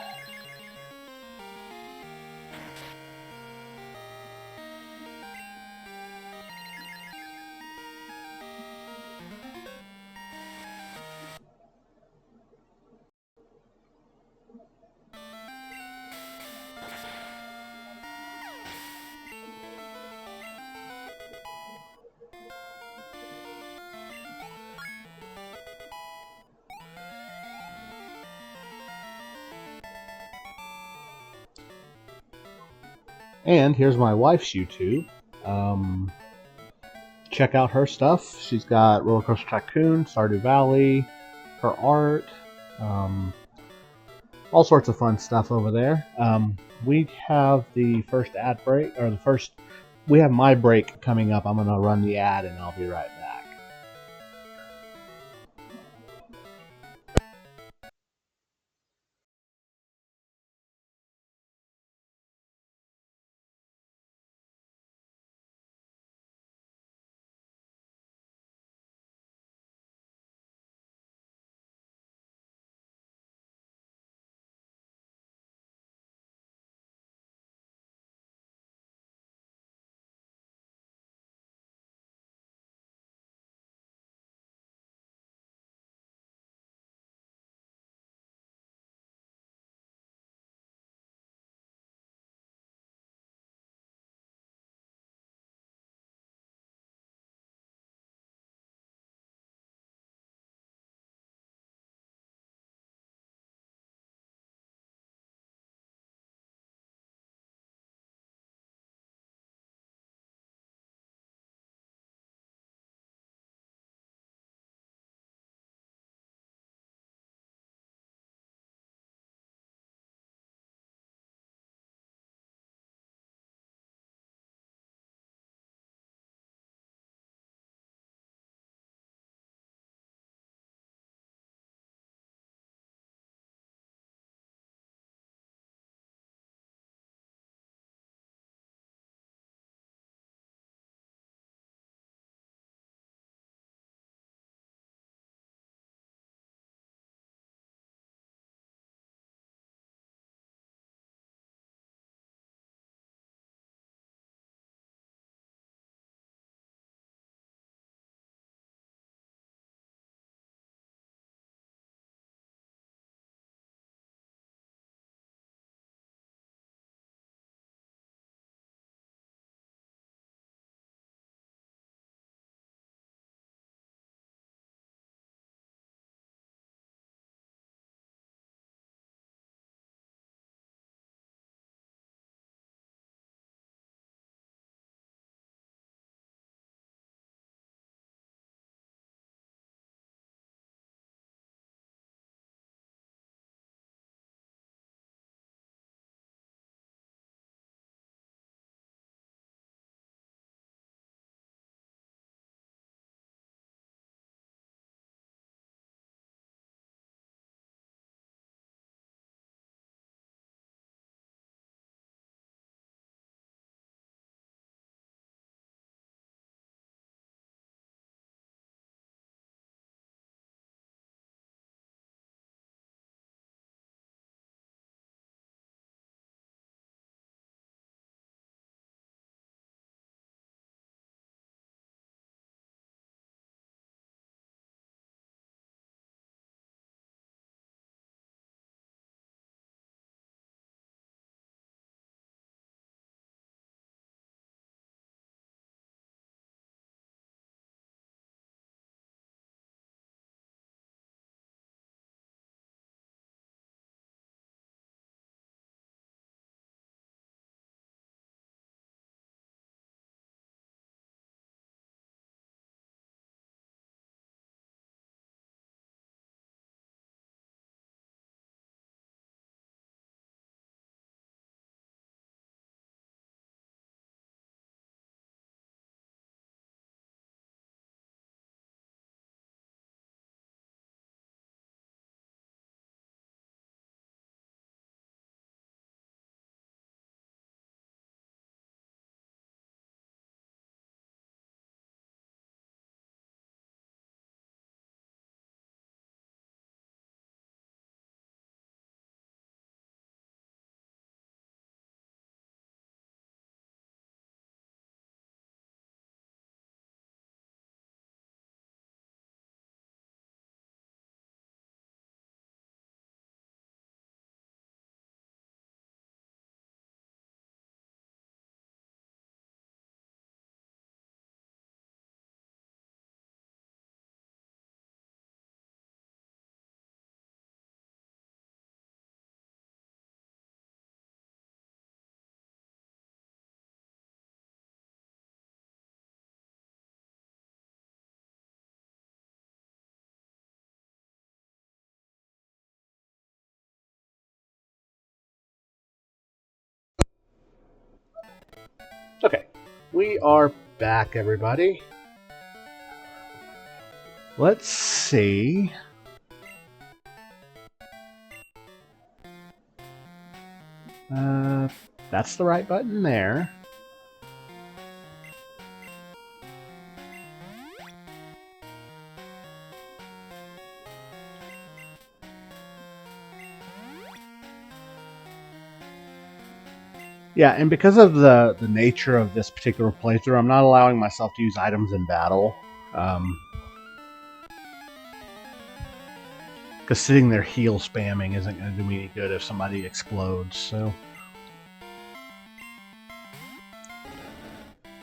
Speaker 1: And here's my wife's YouTube. Check out her stuff. She's got Roller Coaster Tycoon, Stardew Valley, for art, all sorts of fun stuff over there. We have the first ad break, or we have my break coming up. I'm going to run the ad and I'll be right back. Okay, we are back, everybody. Let's see. That's the right button there. Yeah, and because of the nature of this particular playthrough, I'm not allowing myself to use items in battle. Because sitting there heal spamming isn't going to do me any good if somebody explodes, so...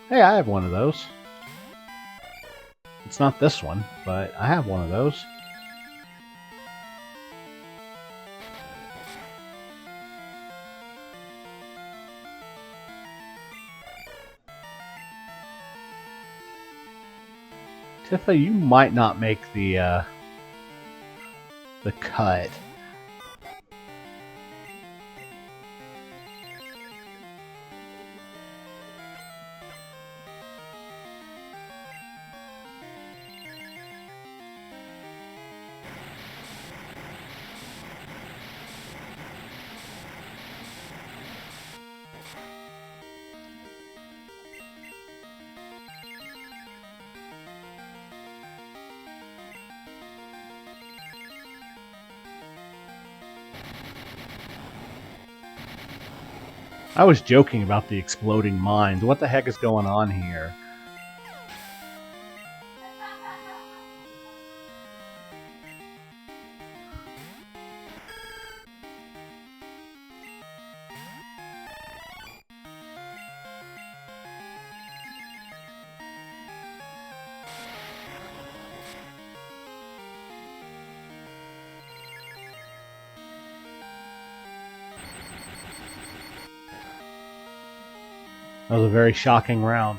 Speaker 1: Hey, I have one of those. It's not this one, but I have one of those. Tifa, you might not make the cut. I was joking about the exploding mines. What the heck is going on here? That was a very shocking round.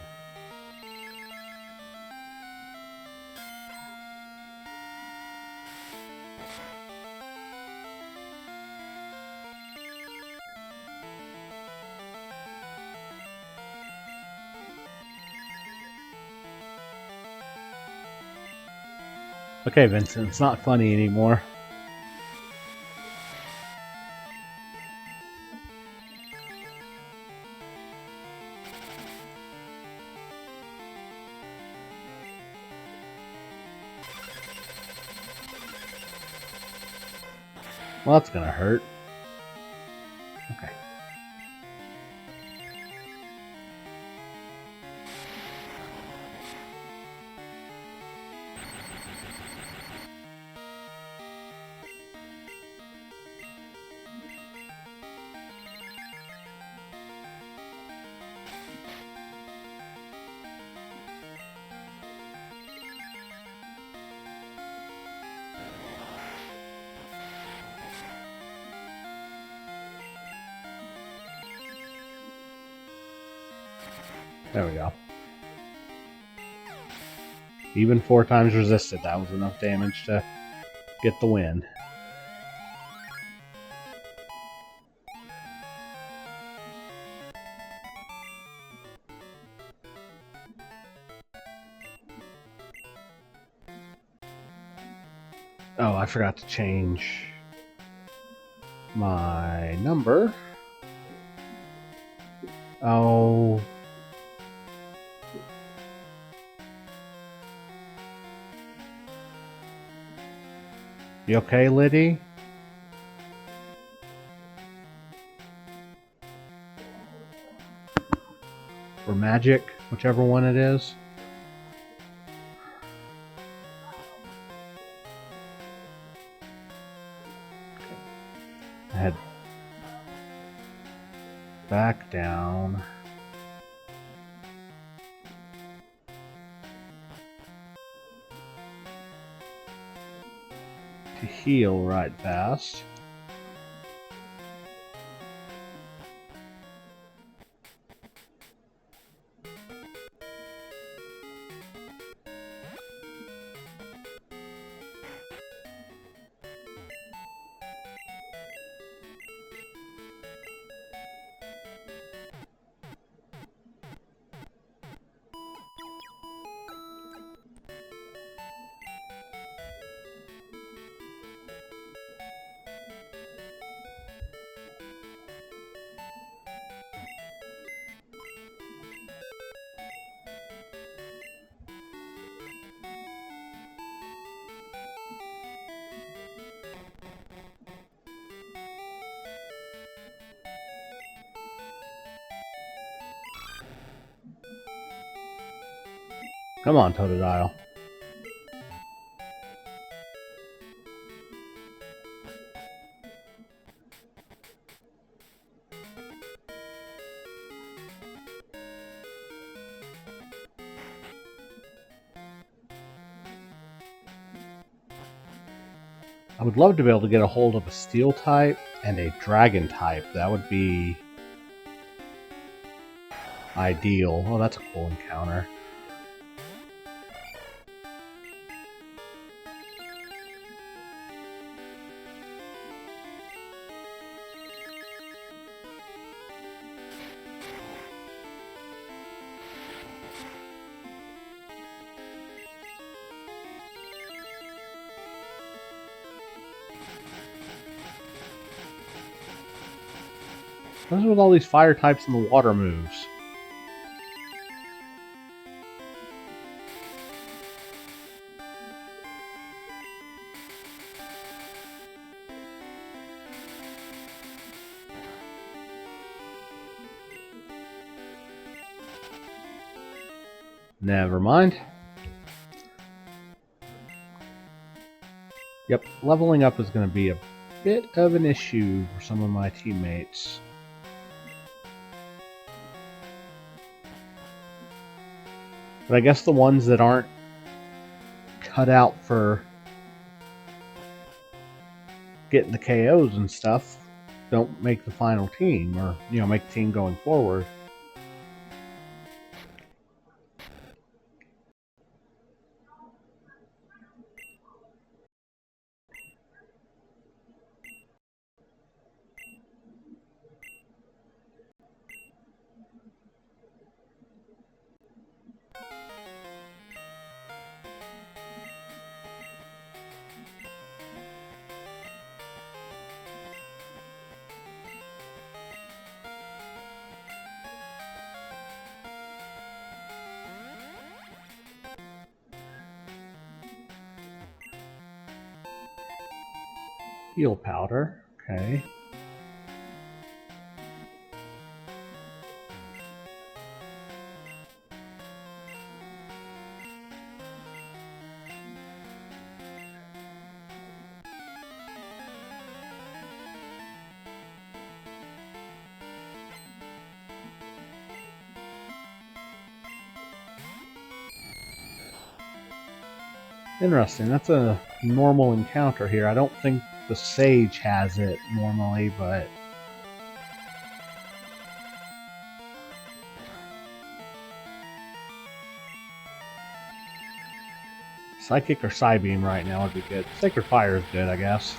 Speaker 1: Okay, Vincent, it's not funny anymore. Well, that's gonna hurt. Okay. There we go. Even 4 times resisted, that was enough damage to get the win. Oh, I forgot to change my number. Oh. You okay, Liddy? Or Magic, whichever one it is. Head back down. To heal right fast. Come on, Totodile. I would love to be able to get a hold of a steel type and a dragon type. That would be ideal. Oh, that's a cool encounter. What's with all these fire types and the water moves? Never mind. Yep, leveling up is going to be a bit of an issue for some of my teammates. But I guess the ones that aren't cut out for getting the KOs and stuff don't make the final team, or, you know, make the team going forward. Heal powder, okay. Interesting, that's a normal encounter here. I don't think the Sage has it normally, but... Psychic or Psybeam right now would be good. Sacred Fire is good, I guess.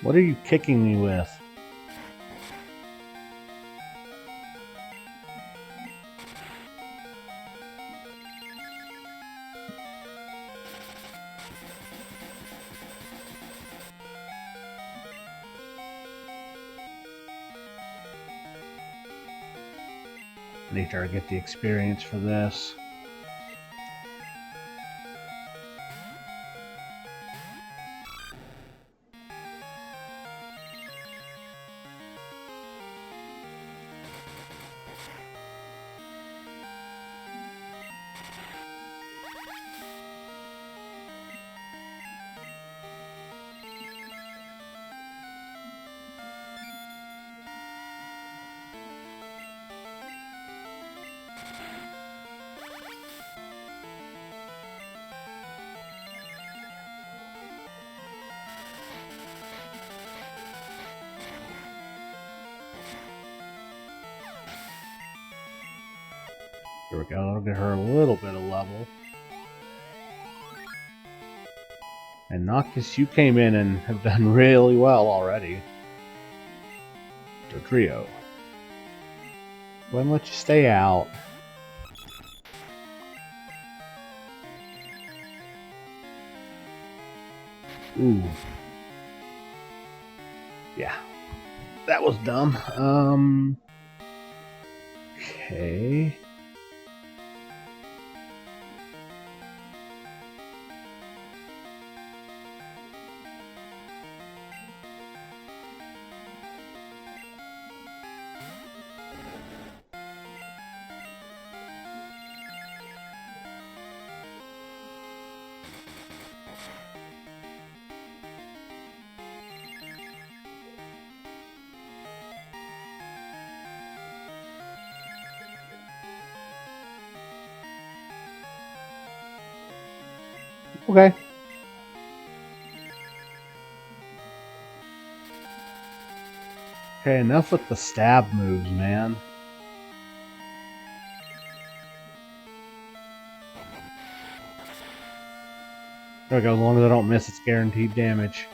Speaker 1: What are you kicking me with? I need to get the experience for this. Here we go, that'll get her a little bit of level. And Noctis, you came in and have done really well already. Dodrio. Wouldn't let you stay out. Ooh. Yeah. That was dumb. Okay. Okay. Okay, enough with the stab moves, man. There we go, as long as I don't miss, it's guaranteed damage.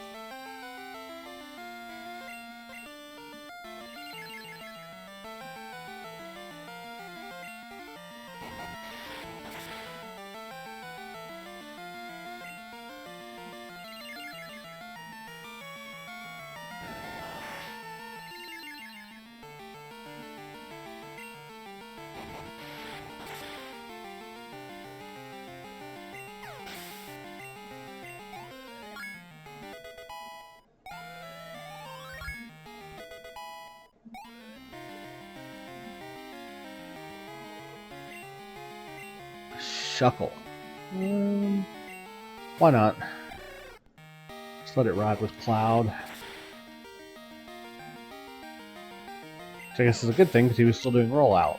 Speaker 1: Shuckle. Why not? Just let it ride with Cloud. Which I guess is a good thing because he was still doing rollout.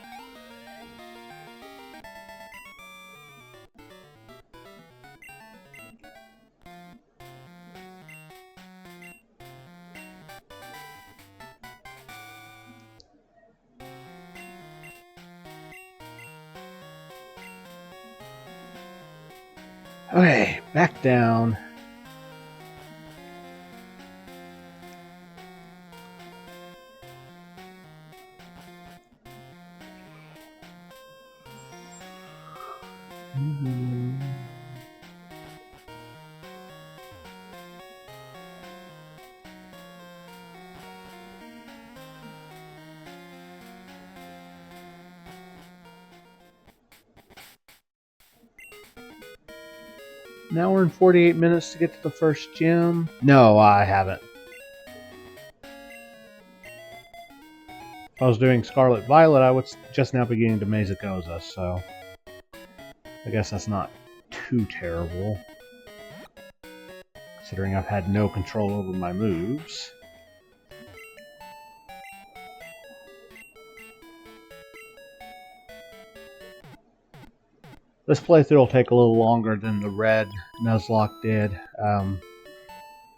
Speaker 1: Okay, back down. Now we're in 48 minutes to get to the first gym. No, I haven't. If I was doing Scarlet Violet, I would just now be getting to Mezagoza, so I guess that's not too terrible, considering I've had no control over my moves. This playthrough will take a little longer than the red Nuzlocke did,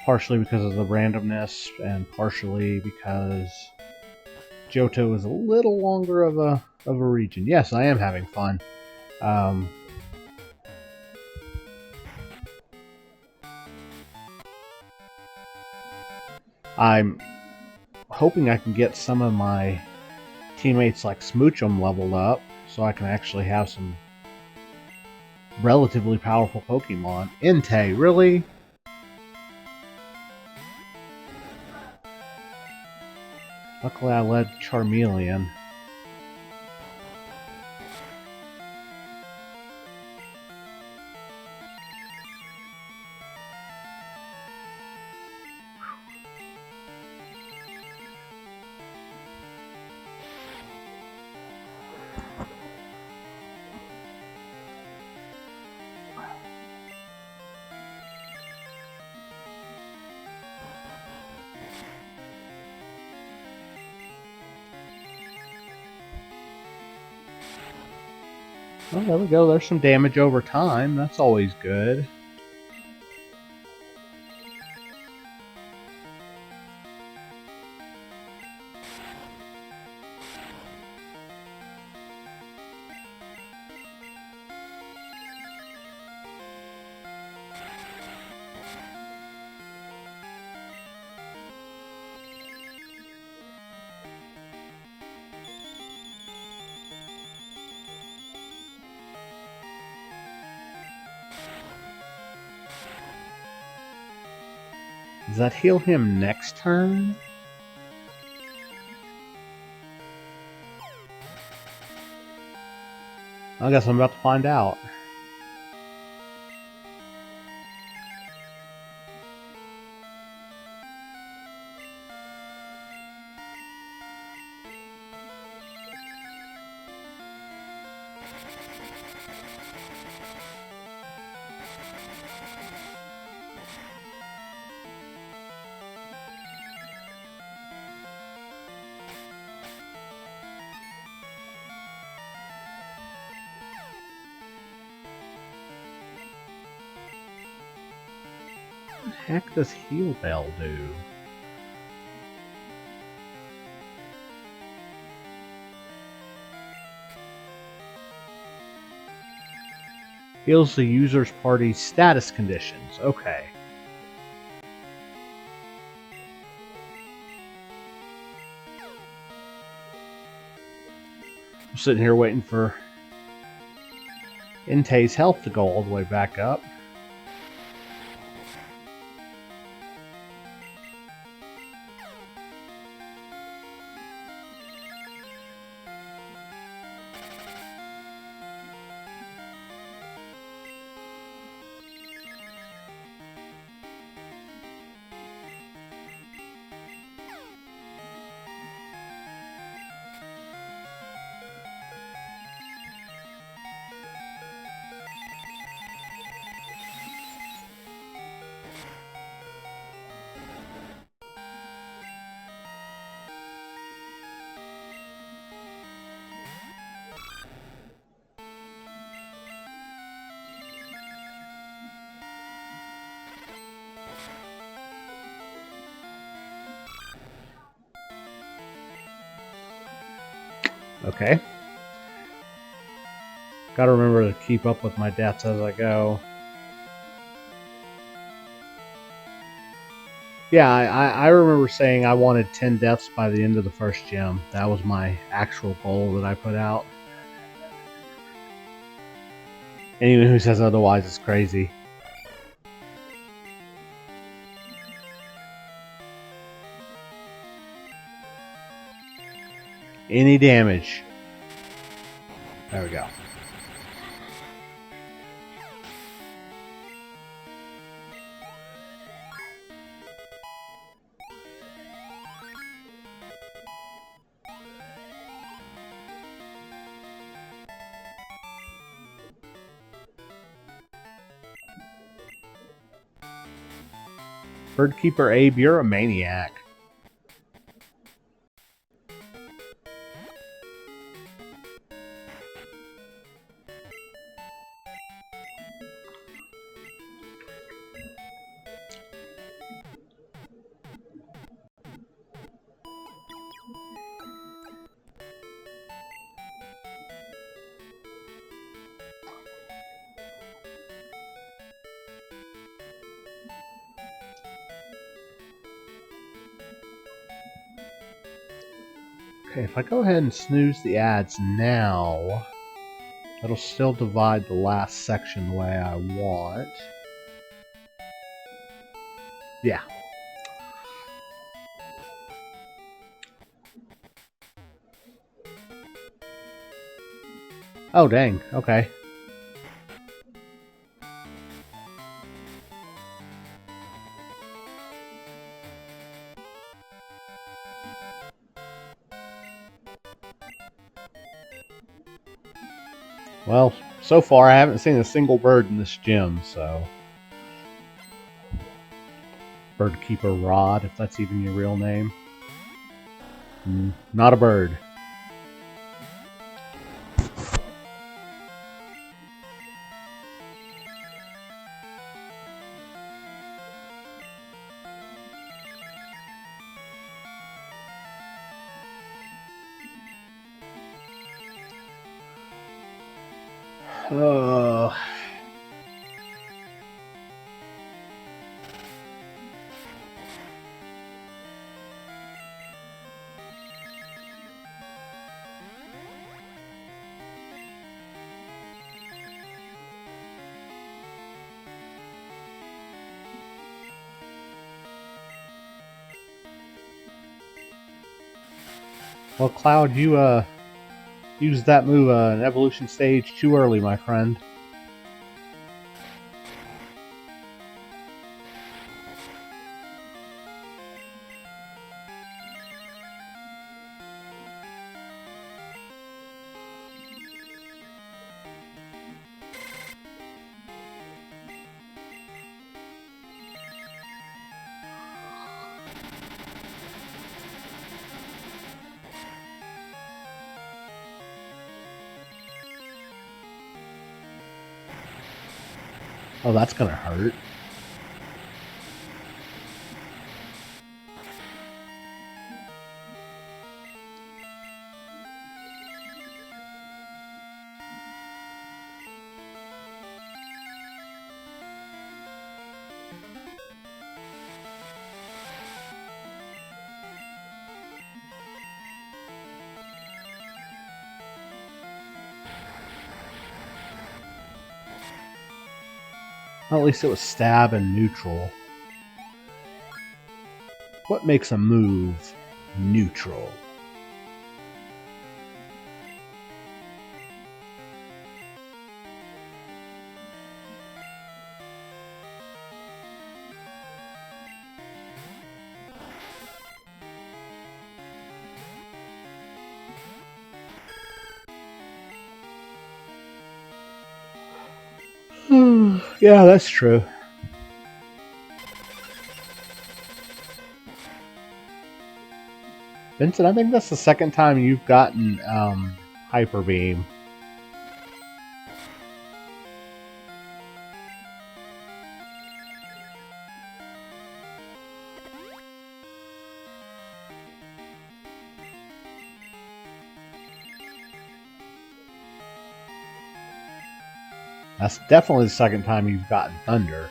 Speaker 1: partially because of the randomness, and partially because Johto is a little longer of a region. Yes, I am having fun. I'm hoping I can get some of my teammates like Smoochum leveled up, so I can actually have some relatively powerful Pokemon. Entei, really? Luckily I led Charmeleon. Oh, there we go. There's some damage over time. That's always good. Does that heal him next turn? I guess I'm about to find out. What the heck does Heal Bell do? Heals the user's party's status conditions. Okay. I'm sitting here waiting for Entei's health to go all the way back up. Okay. Gotta remember to keep up with my deaths as I go. Yeah, I remember saying I wanted 10 deaths by the end of the first gym. That was my actual goal that I put out. Anyone who says otherwise is crazy. Any damage. There we go. Birdkeeper Abe, you're a maniac. Okay, if I go ahead and snooze the ads now, that'll still divide the last section the way I want. Yeah. Oh, dang. Okay. Well, so far I haven't seen a single bird in this gym, so... Birdkeeper Rod, if that's even your real name. Not a bird. Oh. Well, Cloud, you used that move in evolution stage too early, my friend. Oh, that's gonna hurt. Well, at least it was stab and neutral. What makes a move neutral? Yeah, that's true. Vincent, I think that's the second time you've gotten Hyper Beam. That's definitely the second time you've gotten Thunder.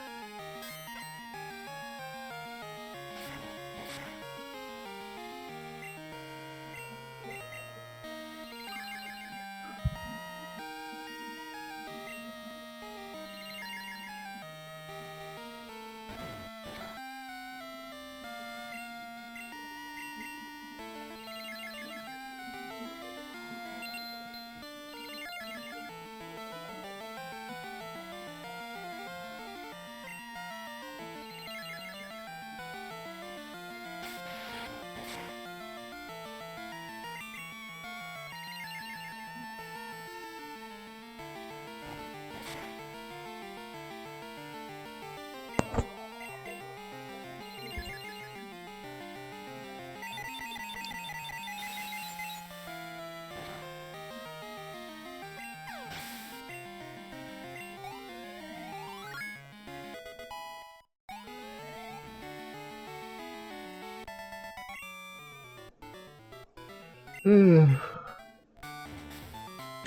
Speaker 1: Okay,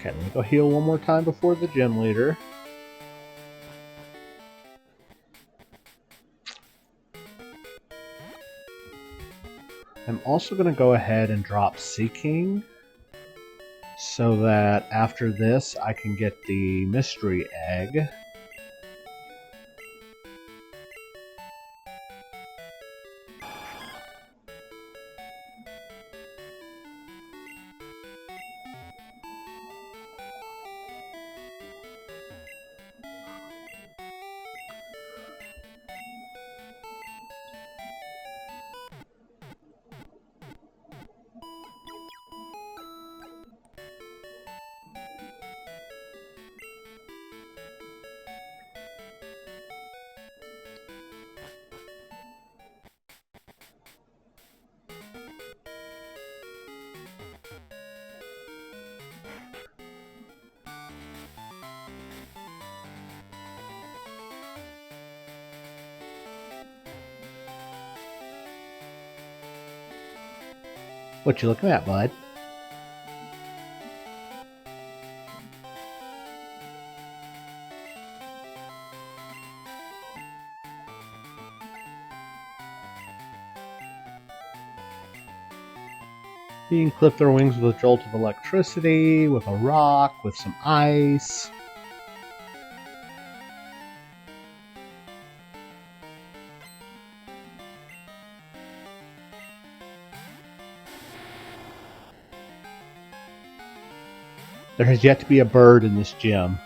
Speaker 1: let me go heal one more time before the gym leader. I'm also going to go ahead and drop Seeking so that after this I can get the mystery egg. What you looking at, bud? You can clip their wings with a jolt of electricity, with a rock, with some ice. There has yet to be a bird in this gym.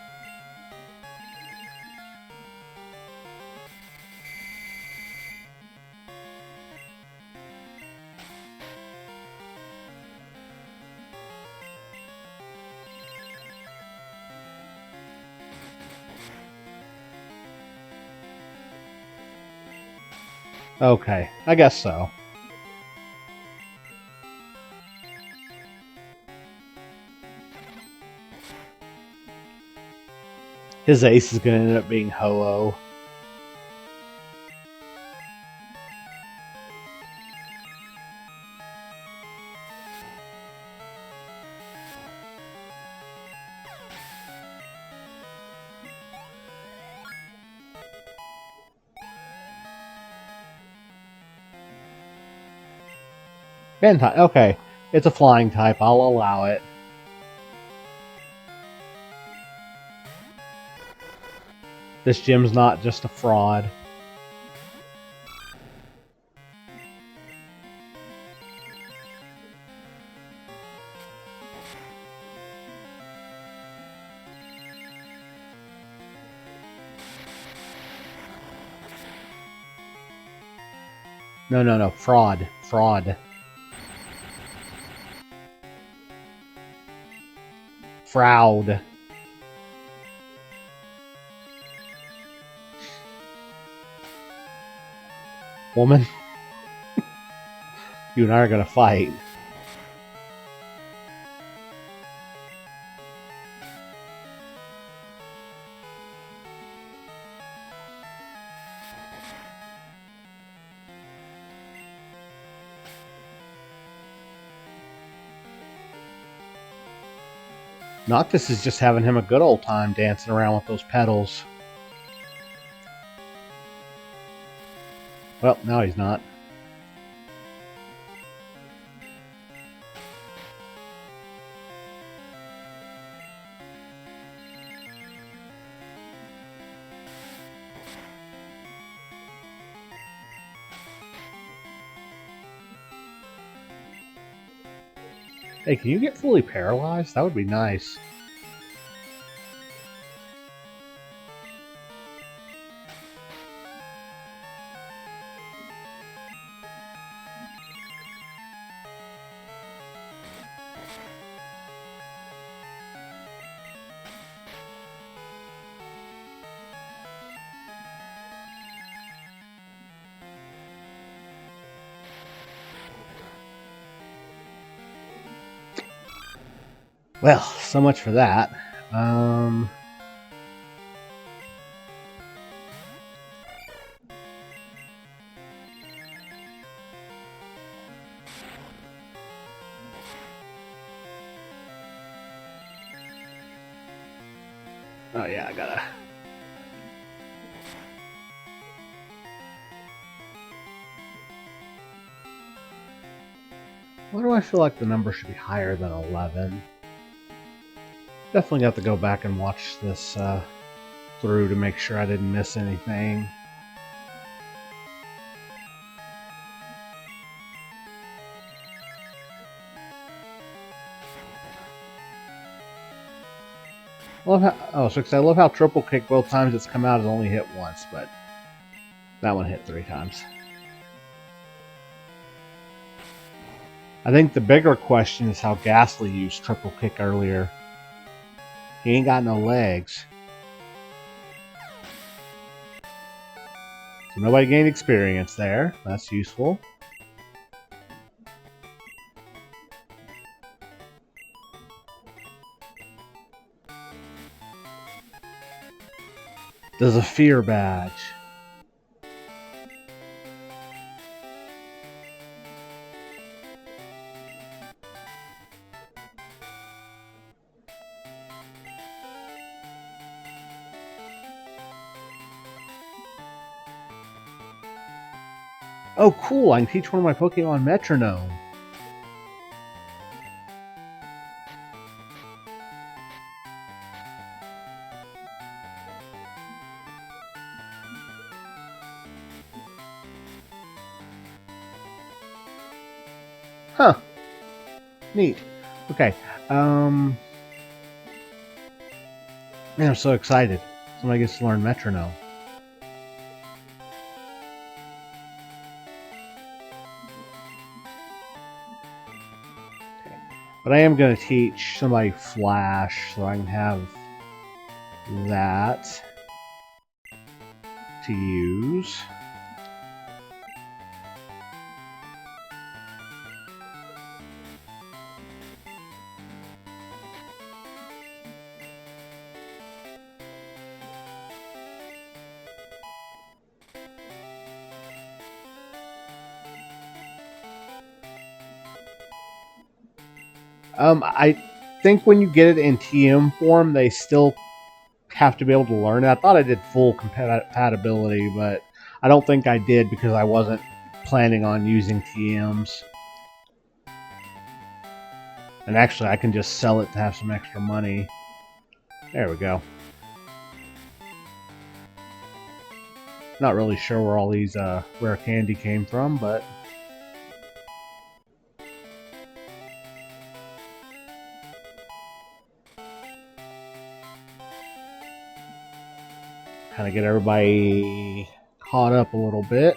Speaker 1: Okay, I guess so. His ace is going to end up being Ho-Oh. Band type. Okay, it's a flying type. I'll allow it. This gym's not just a fraud. No. Fraud. Fraud. Fraud. Woman, you and I are gonna fight. Noctis is just having him a good old time dancing around with those pedals. Well, now he's not. Hey, can you get fully paralyzed? That would be nice. Well, so much for that. Oh yeah, I gotta... Why do I feel like the number should be higher than 11? Definitely got to go back and watch this through to make sure I didn't miss anything. I love how, I love how triple kick both times it's come out has only hit once, but that one hit 3 times. I think the bigger question is how Ghastly used triple kick earlier. He ain't got no legs. So nobody gained experience there. That's useful. There's a fear badge. Oh, cool! I can teach one of my Pokémon Metronome. Huh. Neat. Okay. Man, I'm so excited. Somebody gets to learn metronome. But I am going to teach somebody Flash so I can have that to use. I think when you get it in TM form, they still have to be able to learn it. I thought I did full compatibility, but I don't think I did because I wasn't planning on using TMs. And actually, I can just sell it to have some extra money. There we go. Not really sure where all these rare candy came from, but kind of get everybody caught up a little bit.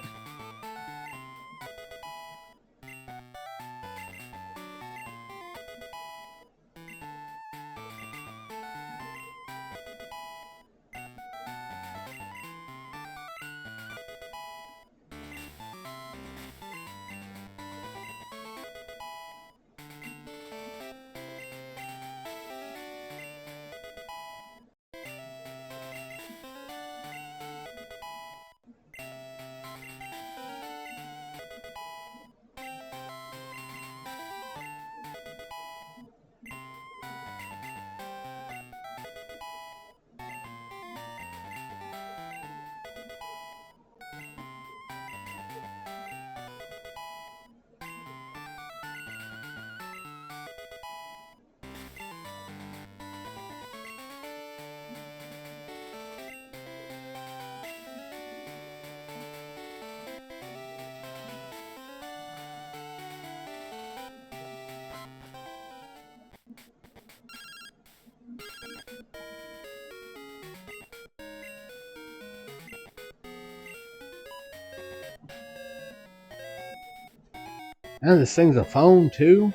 Speaker 1: And this thing's a phone too.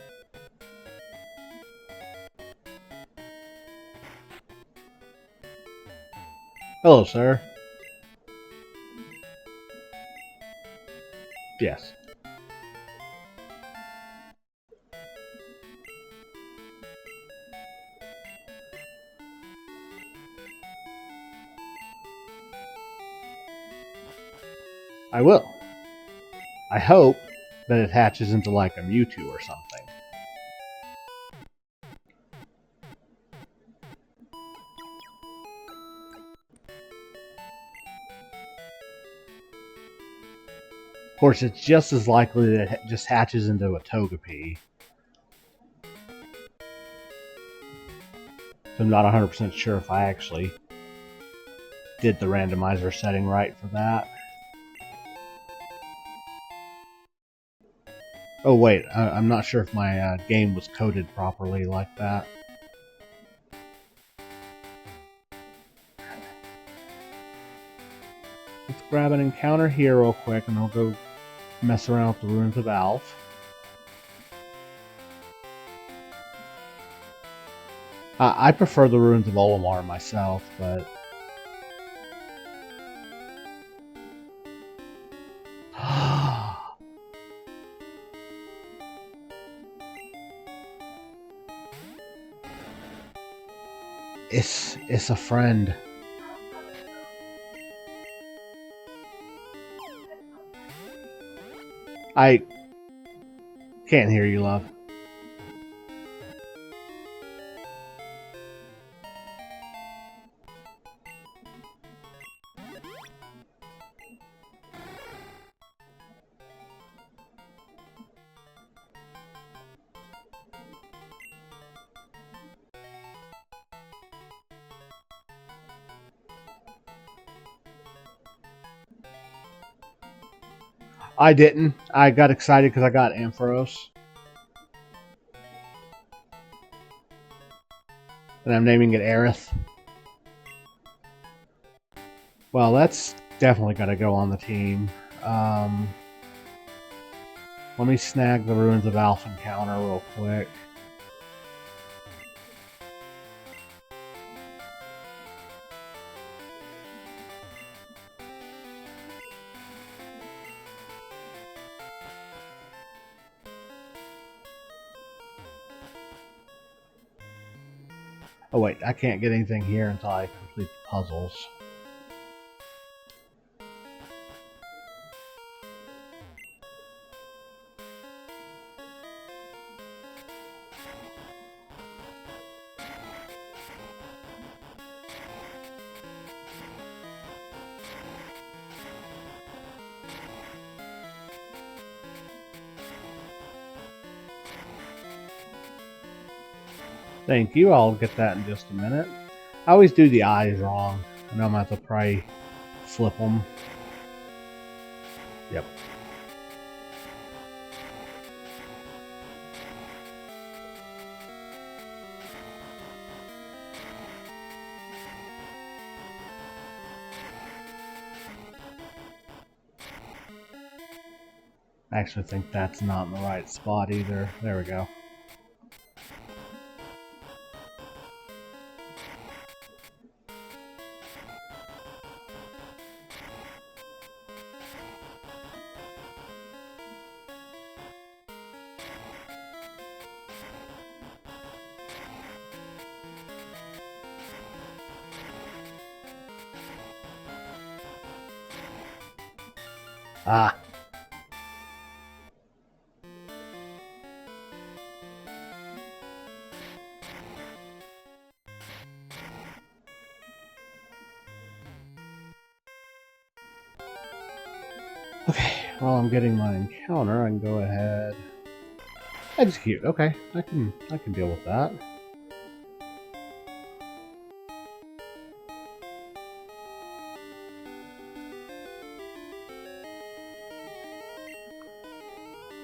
Speaker 1: Hello, sir. Yes. I will. I hope that it hatches into like a Mewtwo or something. Of course, it's just as likely that it just hatches into a Togepi. So I'm not 100% sure if I actually did the randomizer setting right for that. Oh wait, I'm not sure if my game was coded properly like that. Let's grab an encounter here real quick and I'll go mess around with the Ruins of Alph. I prefer the Ruins of Olimar myself, but... It's a friend. I can't hear you, love. I didn't. I got excited because I got Ampharos. And I'm naming it Aerith. Well, that's definitely got to go on the team. Um, Let me snag the Ruins of Alph encounter real quick. Oh wait, I can't get anything here until I complete the puzzles. Thank you, I'll get that in just a minute. I always do the eyes wrong. I know I'm going to have to probably flip them. Yep. I actually think that's not in the right spot either. There we go. Ah. Okay, while I'm getting my encounter, I can go ahead. Execute. Okay, I can deal with that.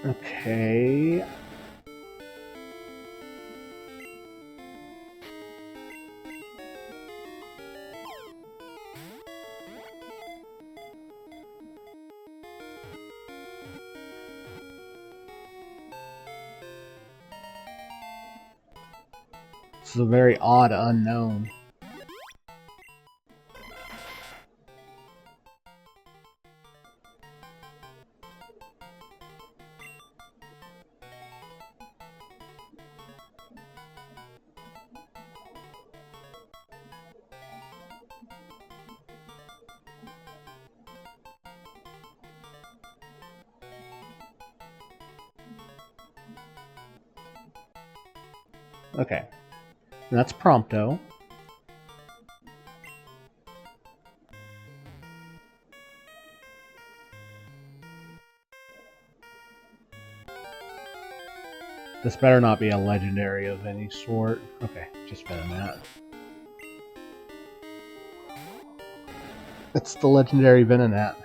Speaker 1: Okay. This is a very odd unknown. Okay. That's Prompto. This better not be a legendary of any sort. Okay, just better than that. It's the legendary Venonat.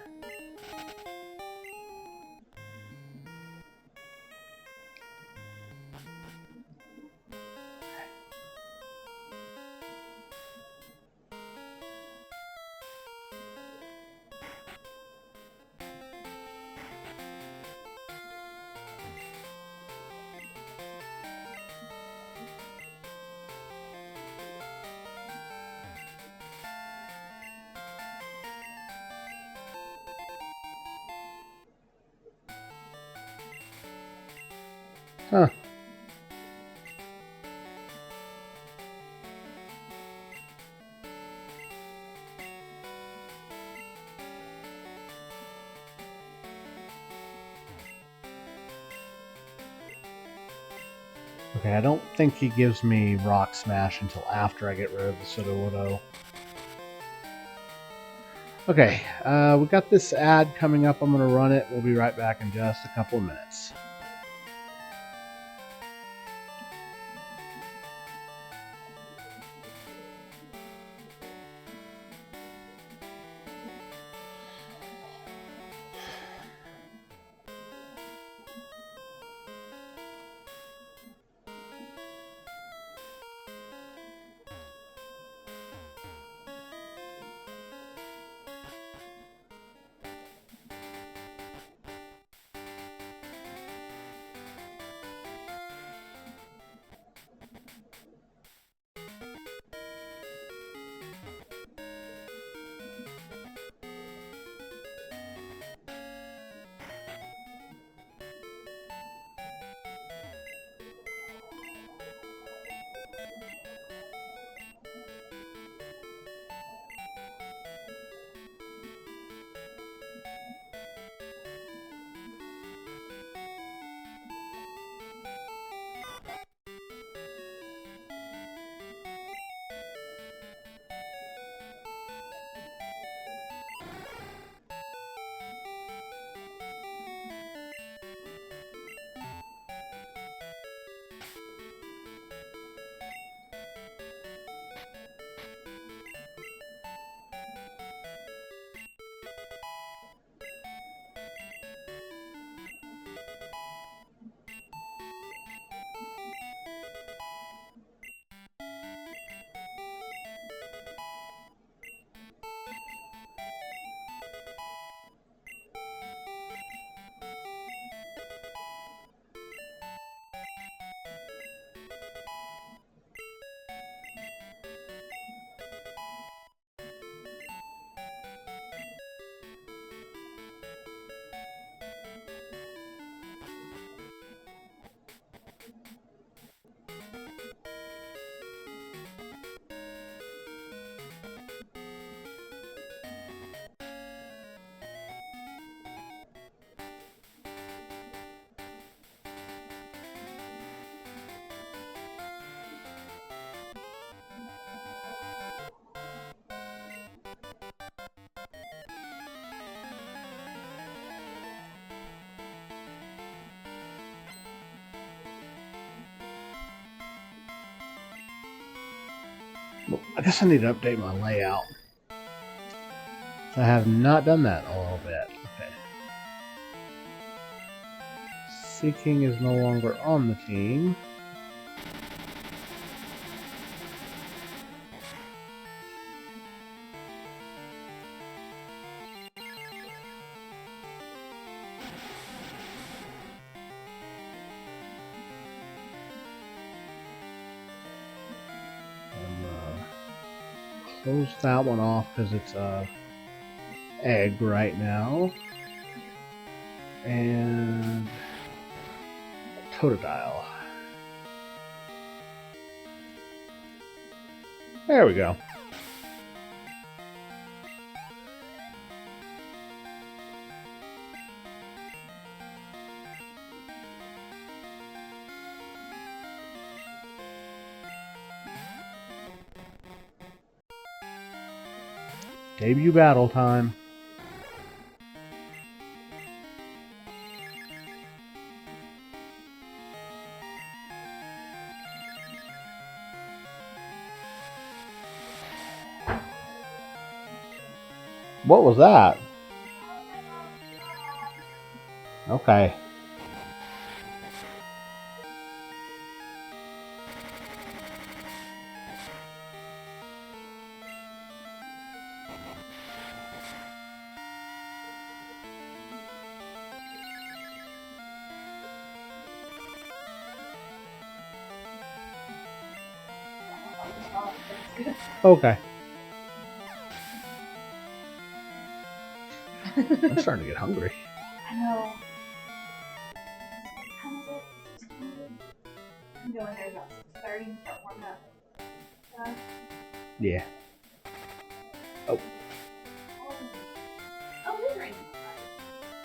Speaker 1: Huh. Okay, I don't think he gives me Rock Smash until after I get rid of the Sudowoodo. Okay, we got this ad coming up. I'm going to run it. We'll be right back in just a couple of minutes. Well, I guess I need to update my layout. I have not done that in a little bit. Okay. Seeking is no longer on the team. Close that one off because it's a egg right now. And Totodile. There we go. Debut battle time. What was that? Okay. Okay. I'm starting to get hungry.
Speaker 2: I know. How is it? I'm going there about 6:30 and start warming up.
Speaker 1: Yeah. Oh.
Speaker 2: Oh, it's raining.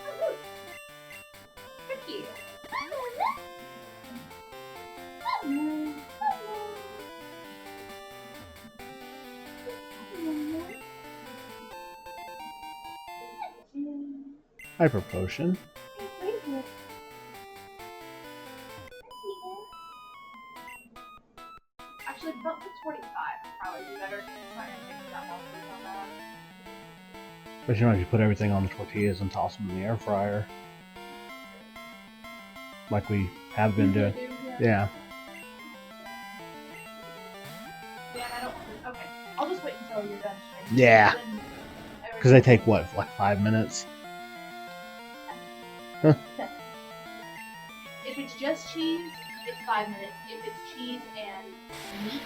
Speaker 2: Oh, look. Thank you.
Speaker 1: Hyper Potion.
Speaker 2: Actually, about 6:45 would probably be better. It's not gonna take me that long to work on that.
Speaker 1: But you know, if you put everything on the tortillas and toss them in the air fryer. Like we have been doing. Yeah.
Speaker 2: Yeah, I don't want to. Okay. I'll just wait until you're done.
Speaker 1: Yeah. Because they take what, like 5 minutes?
Speaker 2: If it's just cheese, it's 5 minutes. If it's cheese and meat.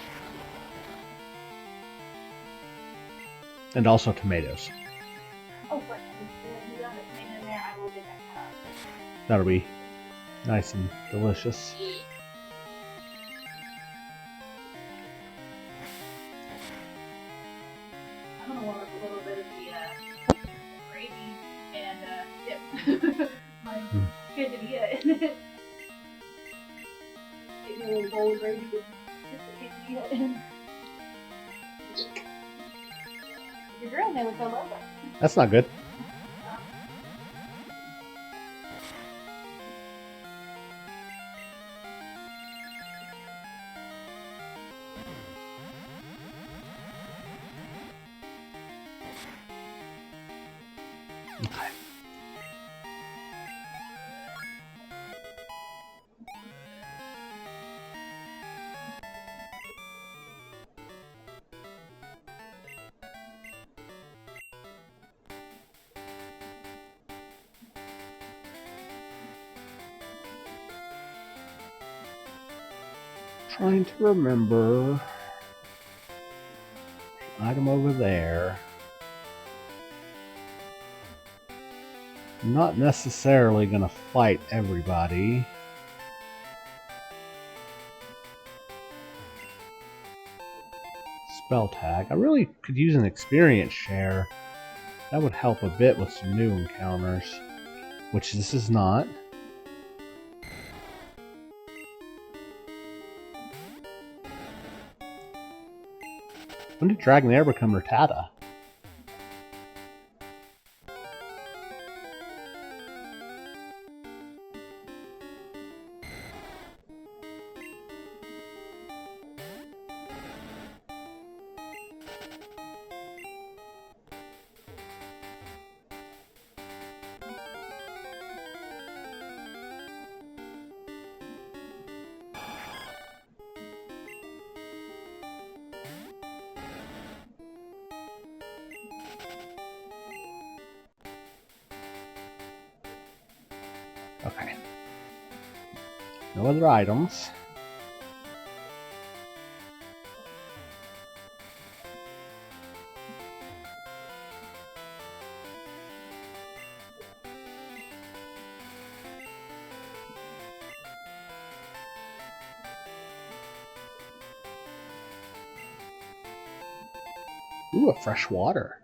Speaker 1: And also tomatoes.
Speaker 2: Oh, but if you have a tomato in there, I will get that cut out.
Speaker 1: That'll be nice and delicious.
Speaker 2: I'm gonna warm up a little bit of the gravy and dip my quesadilla in it. Get me a little bowl of gravy with dip the quesadilla in. Your girl there with the logo.
Speaker 1: That's not good. Okay. Trying to remember the item over there. I'm not necessarily going to fight everybody. Spell tag. I really could use an experience share. That would help a bit with some new encounters, which this is not. When did Dragon Air become Rattata? Okay. No other items. Ooh, a fresh water.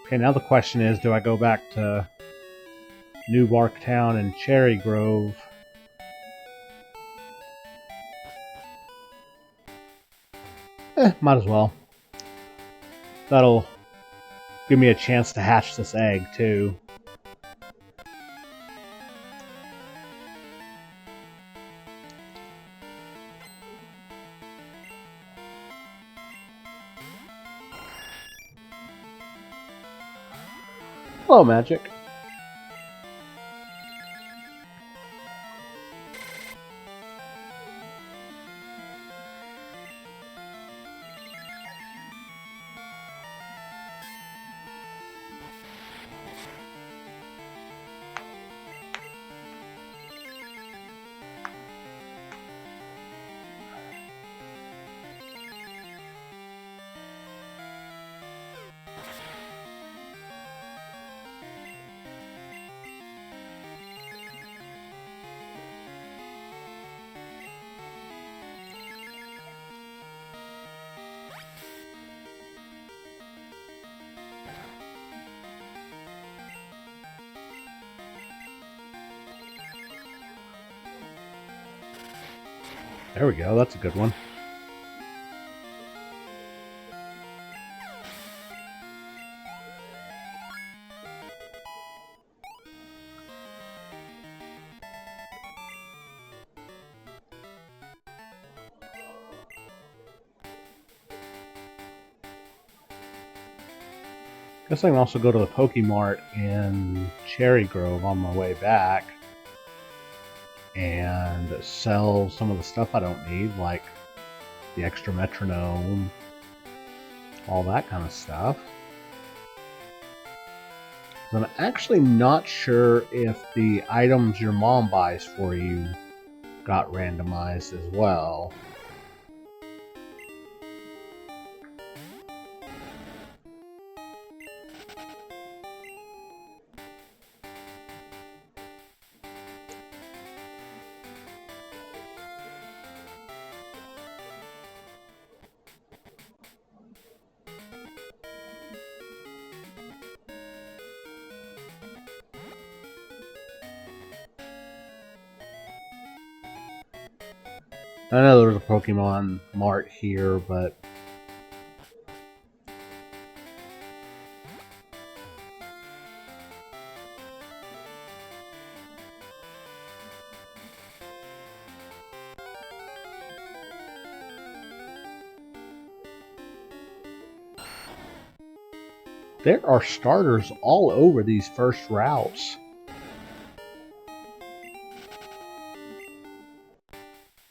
Speaker 1: Okay, now the question is, do I go back to New Bark Town and Cherry Grove? Might as well. That'll give me a chance to hatch this egg, too. Hello, Magic. There we go, that's a good one. Guess I can also go to the Pokemart in Cherry Grove on my way back and sell some of the stuff I don't need, like the extra metronome, all that kind of stuff. I'm actually not sure if the items your mom buys for you got randomized as well. I know there's a Pokemon Mart here, but there are starters all over these first routes.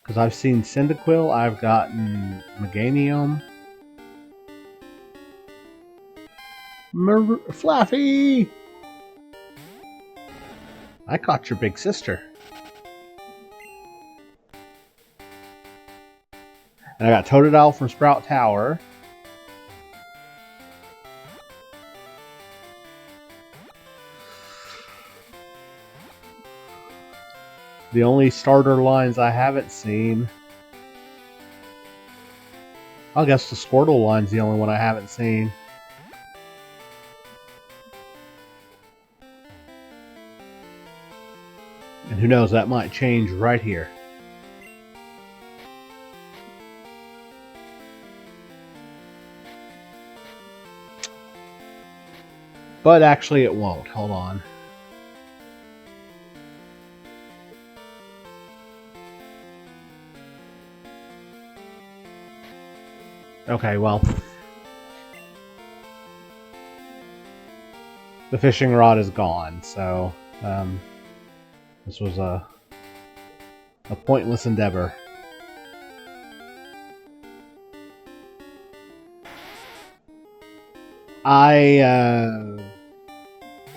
Speaker 1: Because I've seen Cyndaquil, I've gotten Meganium. Flaffy! I caught your big sister. And I got Totodile from Sprout Tower. The only starter lines I haven't seen, I guess the Squirtle line's the only one I haven't seen. And who knows, that might change right here. But actually it won't. Hold on. Okay, well. The fishing rod is gone, so this was a pointless endeavor. I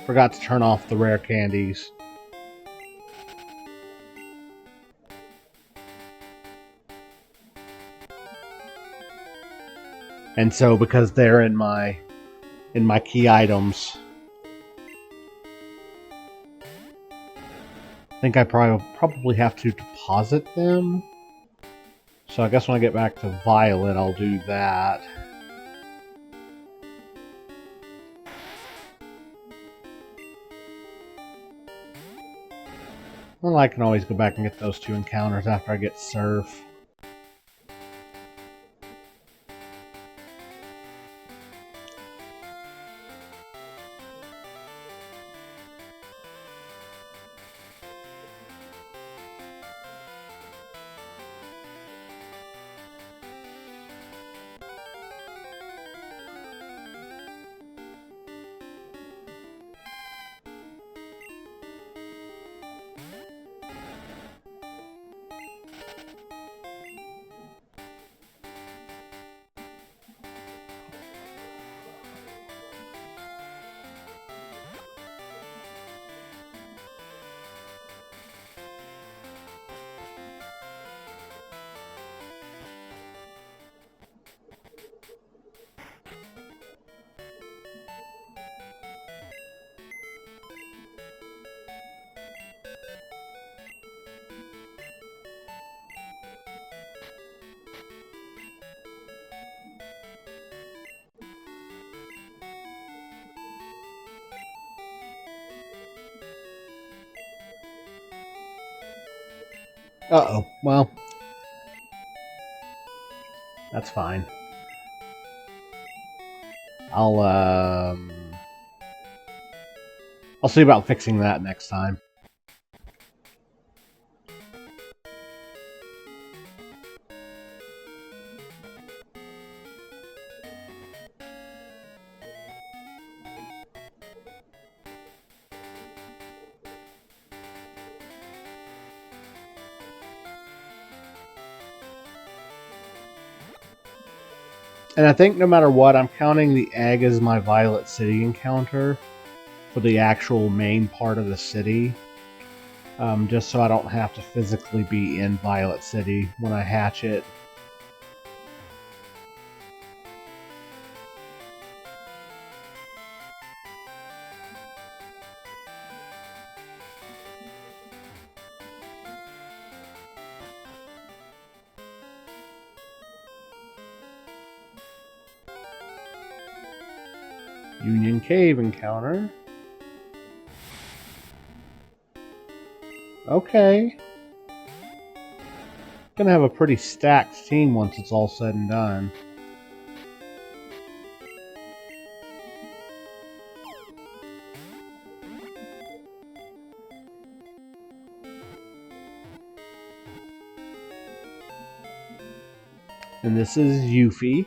Speaker 1: forgot to turn off the rare candies. And so because they're in my key items, I think I probably have to deposit them. So I guess when I get back to Violet, I'll do that. Well, I can always go back and get those 2 encounters after I get Surf. Uh-oh. Well, that's fine. I'll see about fixing that next time. And I think no matter what, I'm counting the egg as my Violet City encounter for the actual main part of the city. Just so I don't have to physically be in Violet City when I hatch it. Union Cave encounter. Okay. Gonna have a pretty stacked team once it's all said and done. And this is Yuffie.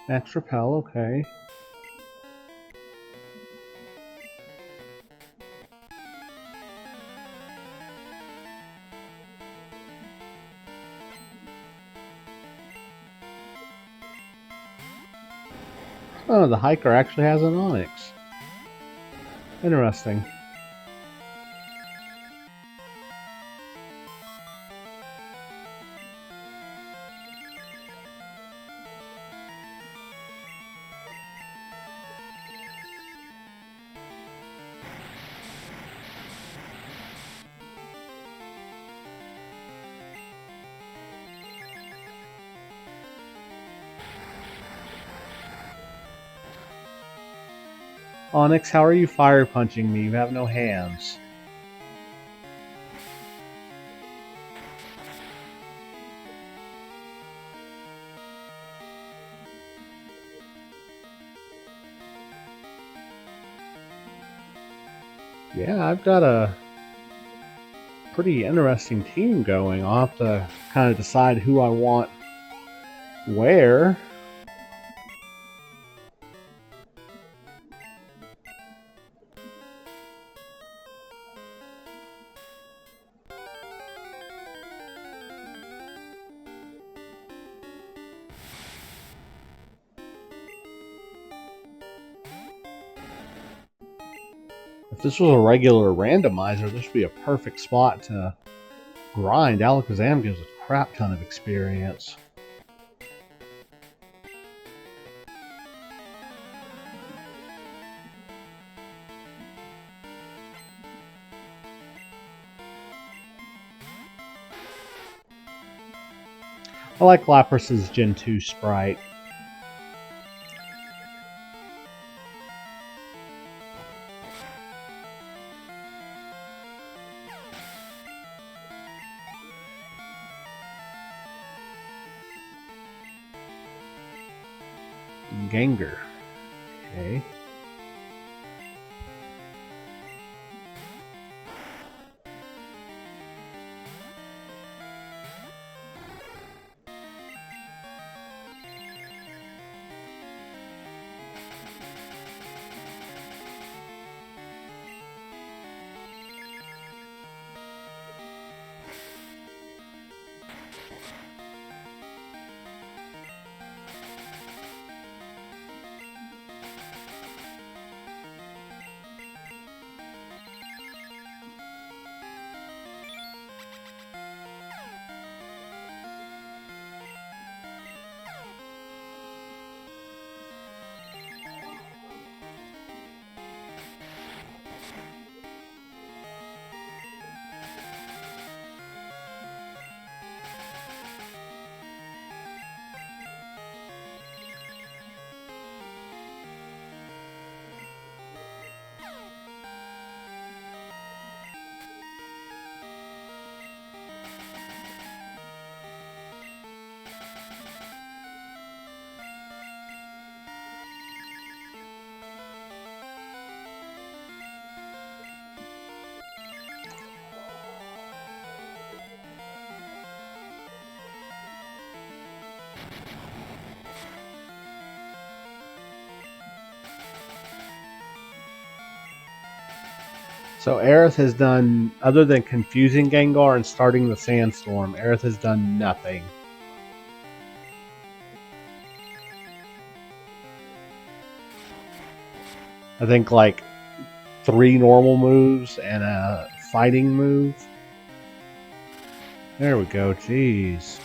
Speaker 1: Max Repel, okay. Oh, the hiker actually has an Onyx. Interesting. Onyx, how are you fire punching me? You have no hands. Yeah, I've got a pretty interesting team going. I'll have to kind of decide who I want where. If this was a regular randomizer, this would be a perfect spot to grind. Alakazam gives a crap ton of experience. I like Lapras's Gen 2 sprite. Gengar. Okay. So Aerith has done, other than confusing Gengar and starting the Sandstorm, Aerith has done nothing. I think like 3 normal moves and a fighting move. There we go, jeez.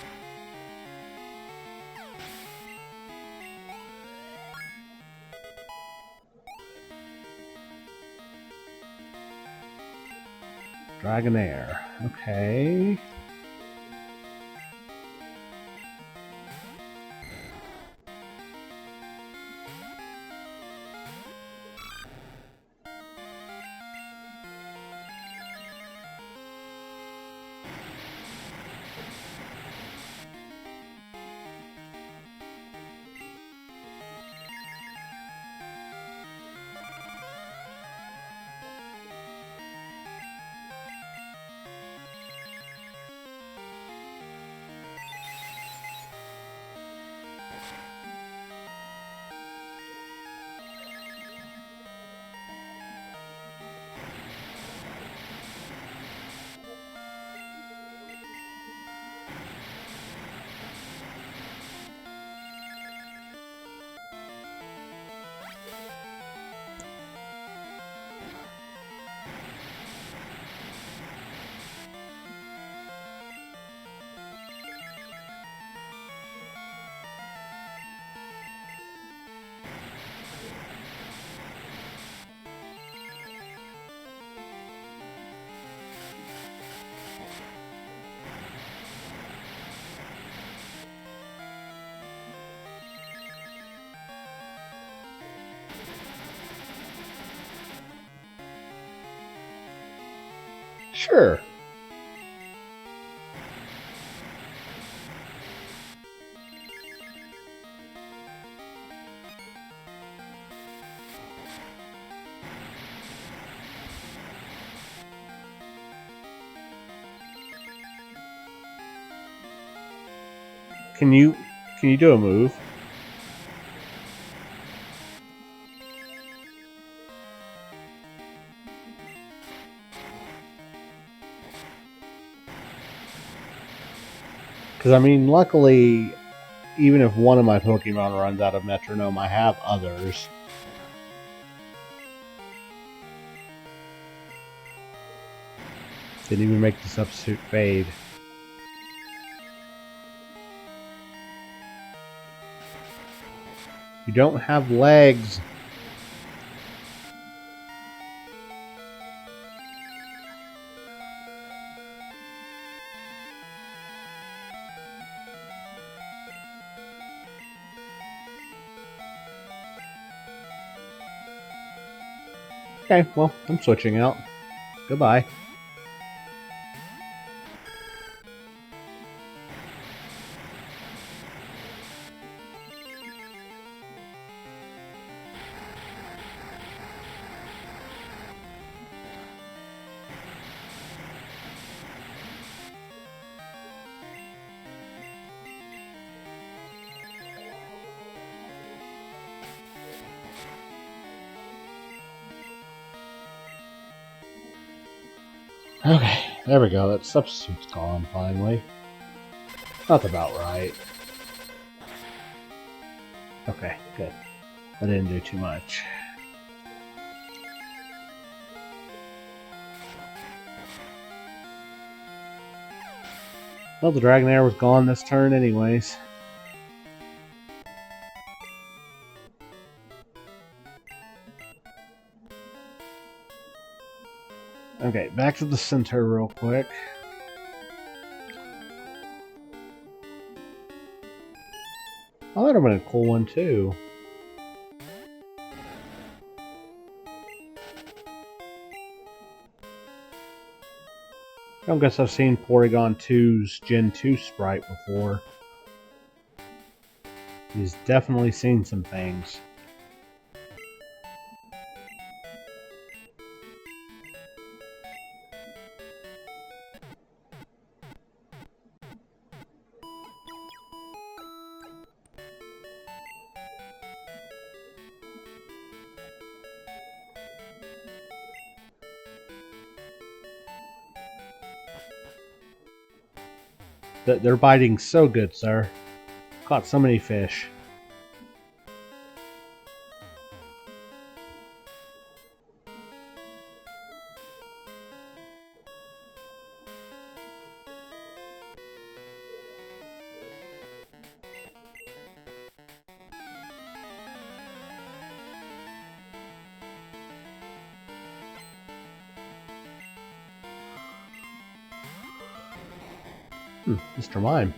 Speaker 1: Dragonair. Okay. Sure. Can you do a move? Because I mean, luckily, even if one of my Pokemon runs out of Metronome, I have others. Didn't even make the substitute fade. You don't have legs. Okay, well, I'm switching out. Goodbye. Okay, there we go. That substitute's gone, finally. That's about right. Okay, good. I didn't do too much. Well, the Dragonair was gone this turn anyways. Okay, back to the center real quick. Oh, that would have been a cool one too. I don't guess I've seen Porygon 2's Gen 2 sprite before. He's definitely seen some things. They're biting so good, sir. Caught so many fish. Mr. Mime.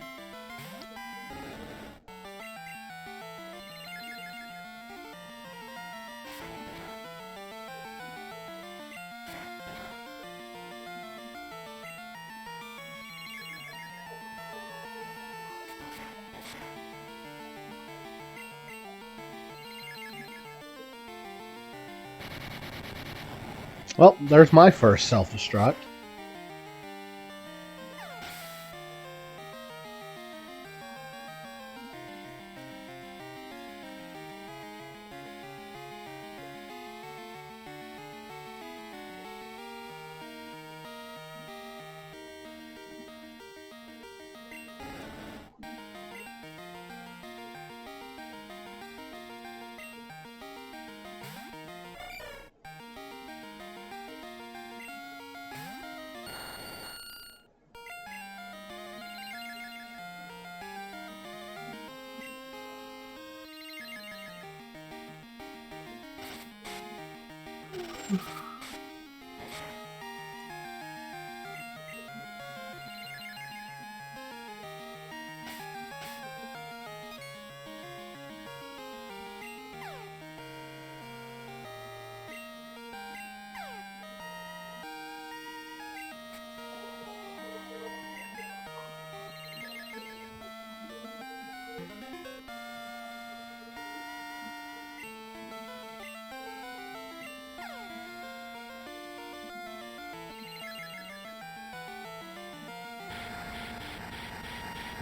Speaker 1: Well, there's my first self-destruct.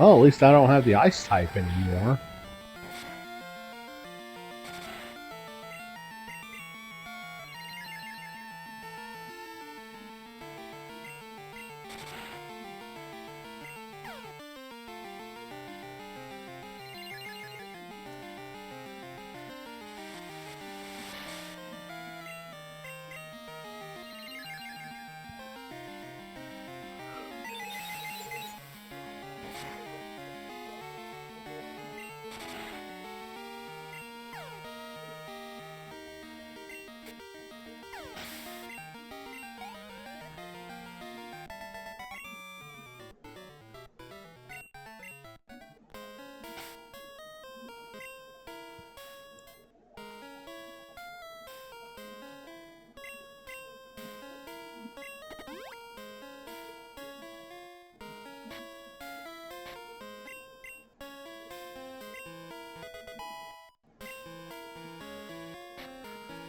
Speaker 1: Oh, at least I don't have the ice type anymore.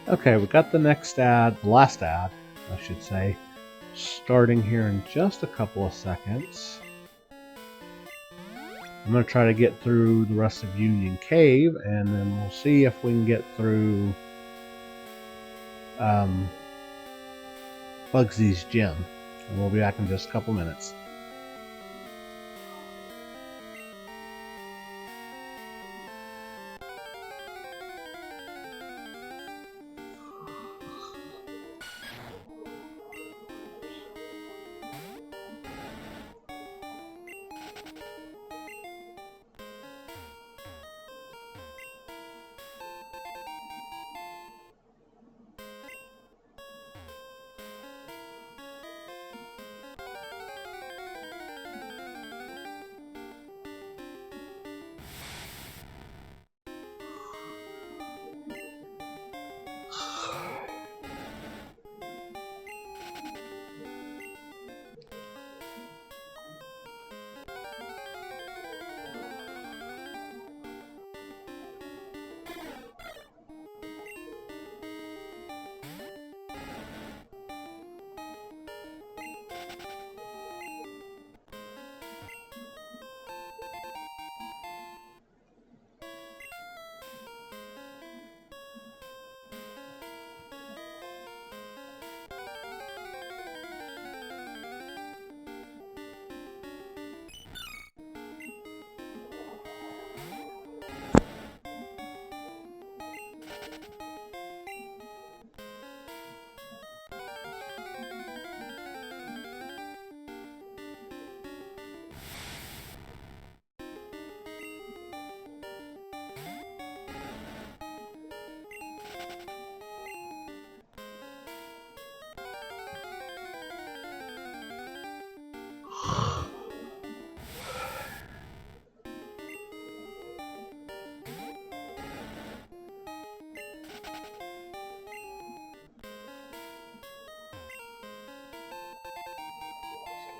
Speaker 1: Okay, we got the next ad, the last ad, I should say, starting here in just a couple of seconds. I'm going to try to get through the rest of Union Cave, and then we'll see if we can get through Bugsy's gym. And we'll be back in just a couple minutes.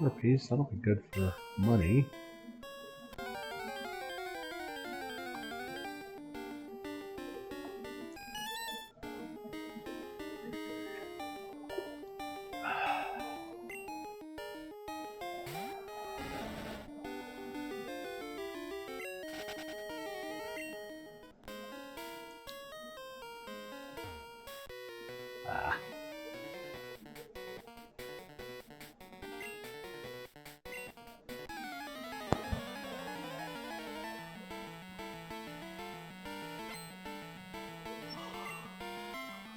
Speaker 1: Rupees, that'll be good for money.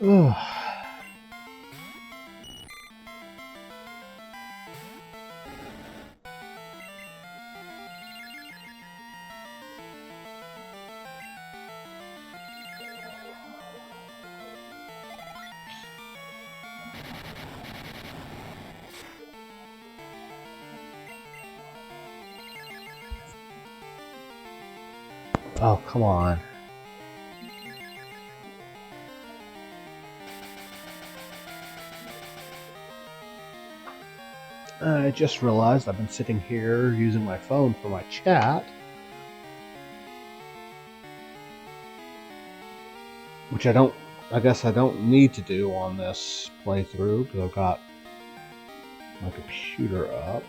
Speaker 1: Ugh. Oh, come on. I just realized I've been sitting here using my phone for my chat, which I guess I don't need to do on this playthrough because I've got my computer up.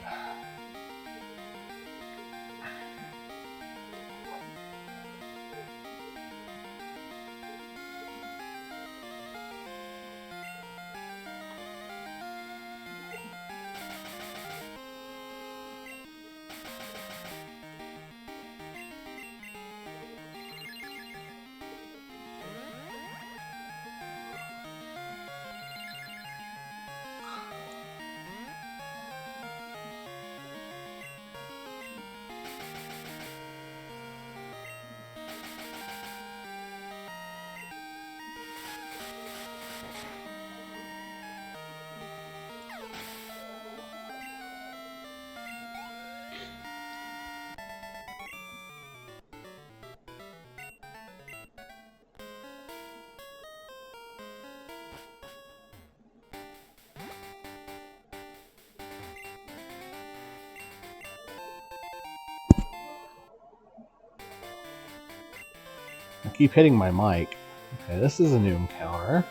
Speaker 1: keep hitting my mic. Okay, this is a new encounter.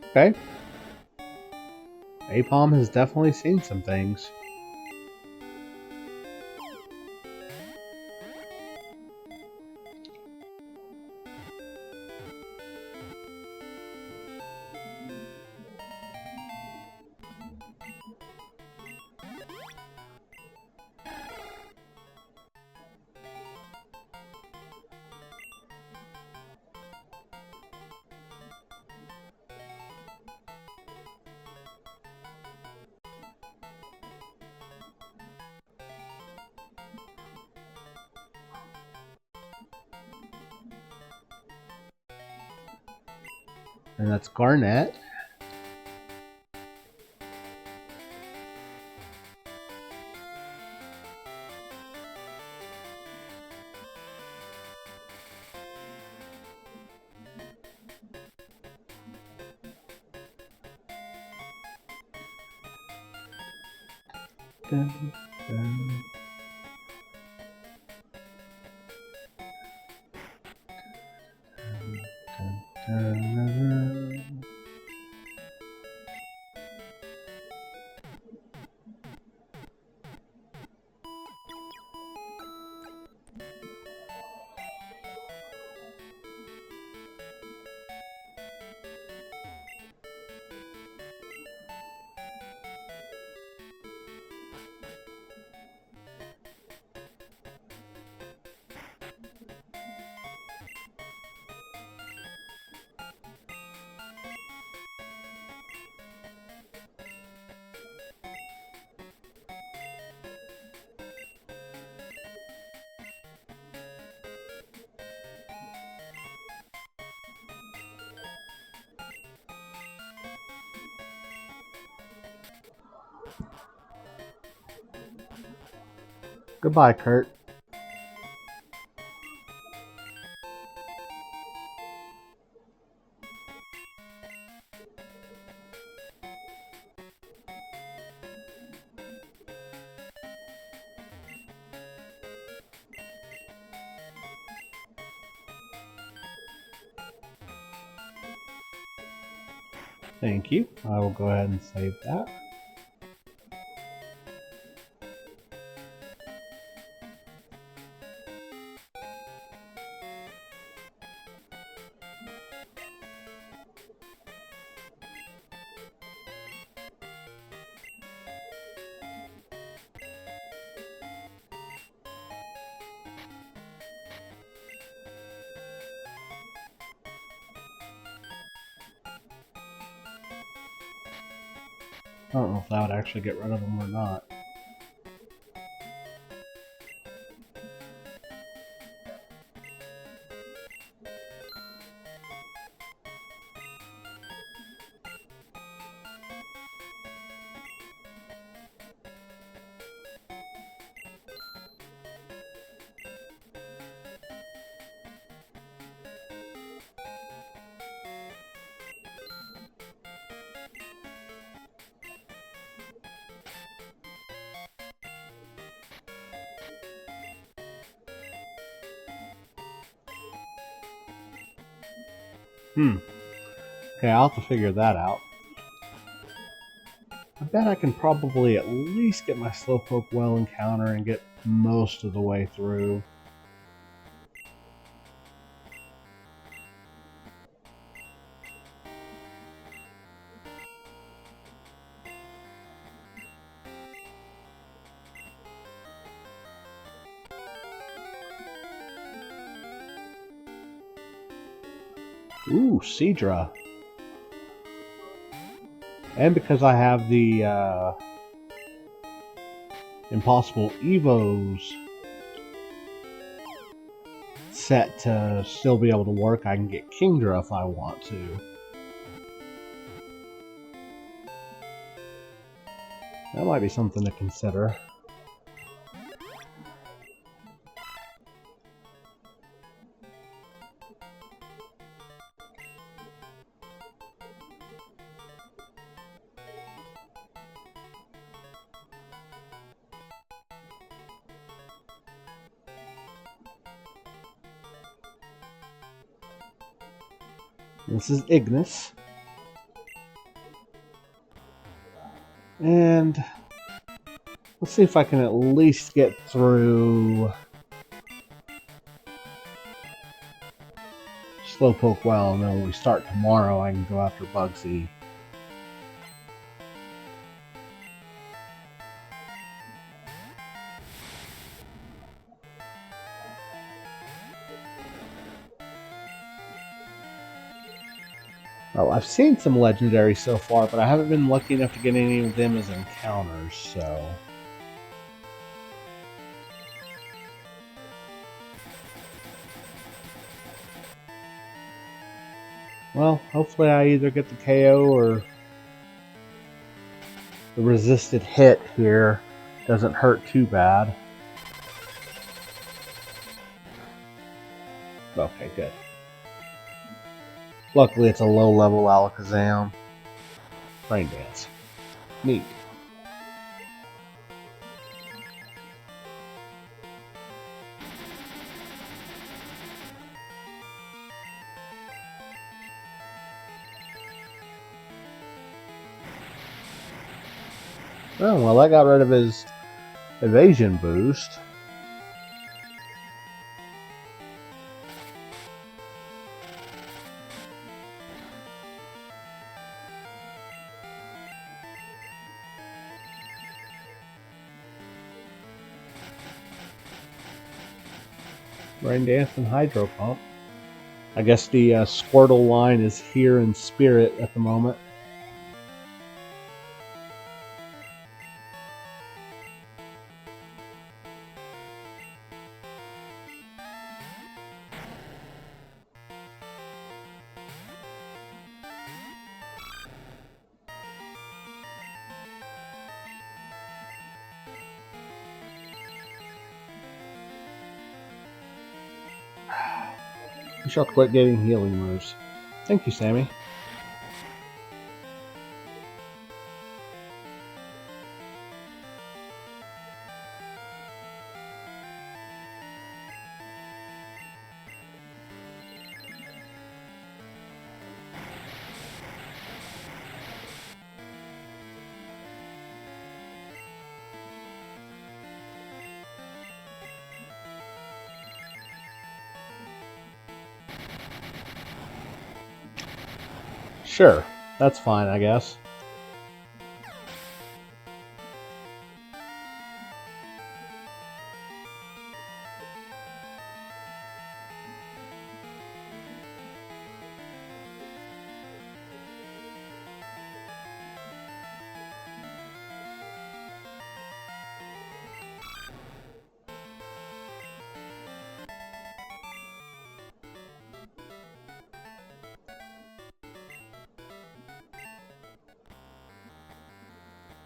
Speaker 1: Okay. Apom has definitely seen some things. And that's Garnet. Dun, dun. Goodbye, Kurt. Thank you. I will go ahead and save that. I don't know if that would actually get rid of them or not. Okay, I'll have to figure that out. I bet I can probably at least get my Slowpoke well encounter and get most of the way through. Ooh, Seadra. And because I have the Impossible Evos set to still be able to work, I can get Kingdra if I want to. That might be something to consider. This is Ignis. And let's see if I can at least get through Slowpoke well, and then when we start tomorrow I can go after Bugsy. Well, I've seen some legendaries so far, but I haven't been lucky enough to get any of them as encounters, so... Well, hopefully I either get the KO or the resisted hit here doesn't hurt too bad. Okay, good. Luckily it's a low-level Alakazam. Rain Dance. Neat. Oh, well, that got rid of his evasion boost. Rain Dance and Hydro Pump. I guess the Squirtle line is here in spirit at the moment. You shall quit getting healing moves. Thank you, Sammy. Sure, that's fine, I guess.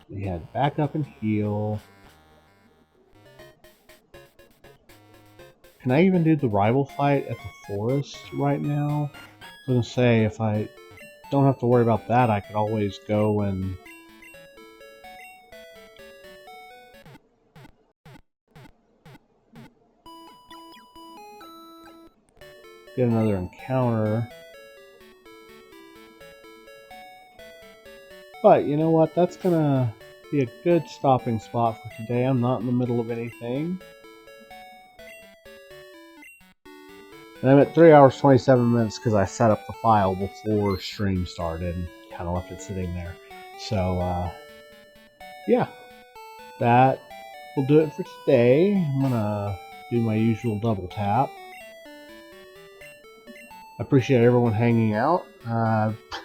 Speaker 1: We had back up and heal. Can I even do the rival fight at the forest right now? I was gonna say, if I don't have to worry about that, I could always go and get another encounter. But you know what? That's gonna be a good stopping spot for today. I'm not in the middle of anything. And I'm at 3 hours 27 minutes because I set up the file before stream started and kind of left it sitting there. So, yeah, that will do it for today. I'm gonna do my usual double tap. I appreciate everyone hanging out.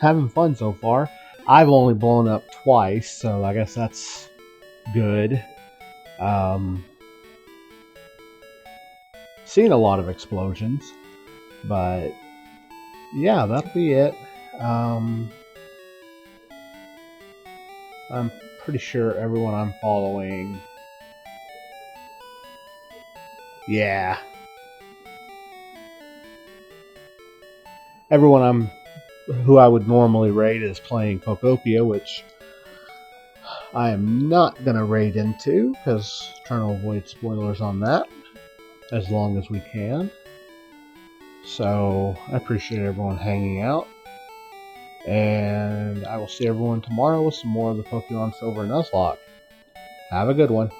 Speaker 1: Having fun so far. I've only blown up twice, so I guess that's good. Seen a lot of explosions, but yeah, that'll be it. I'm pretty sure everyone I'm following. Yeah. Everyone who I would normally raid is playing Pokopia, which I am not going to raid into because trying to avoid spoilers on that as long as we can. So I appreciate everyone hanging out. And I will see everyone tomorrow with some more of the Pokemon Silver Nuzlocke. Have a good one.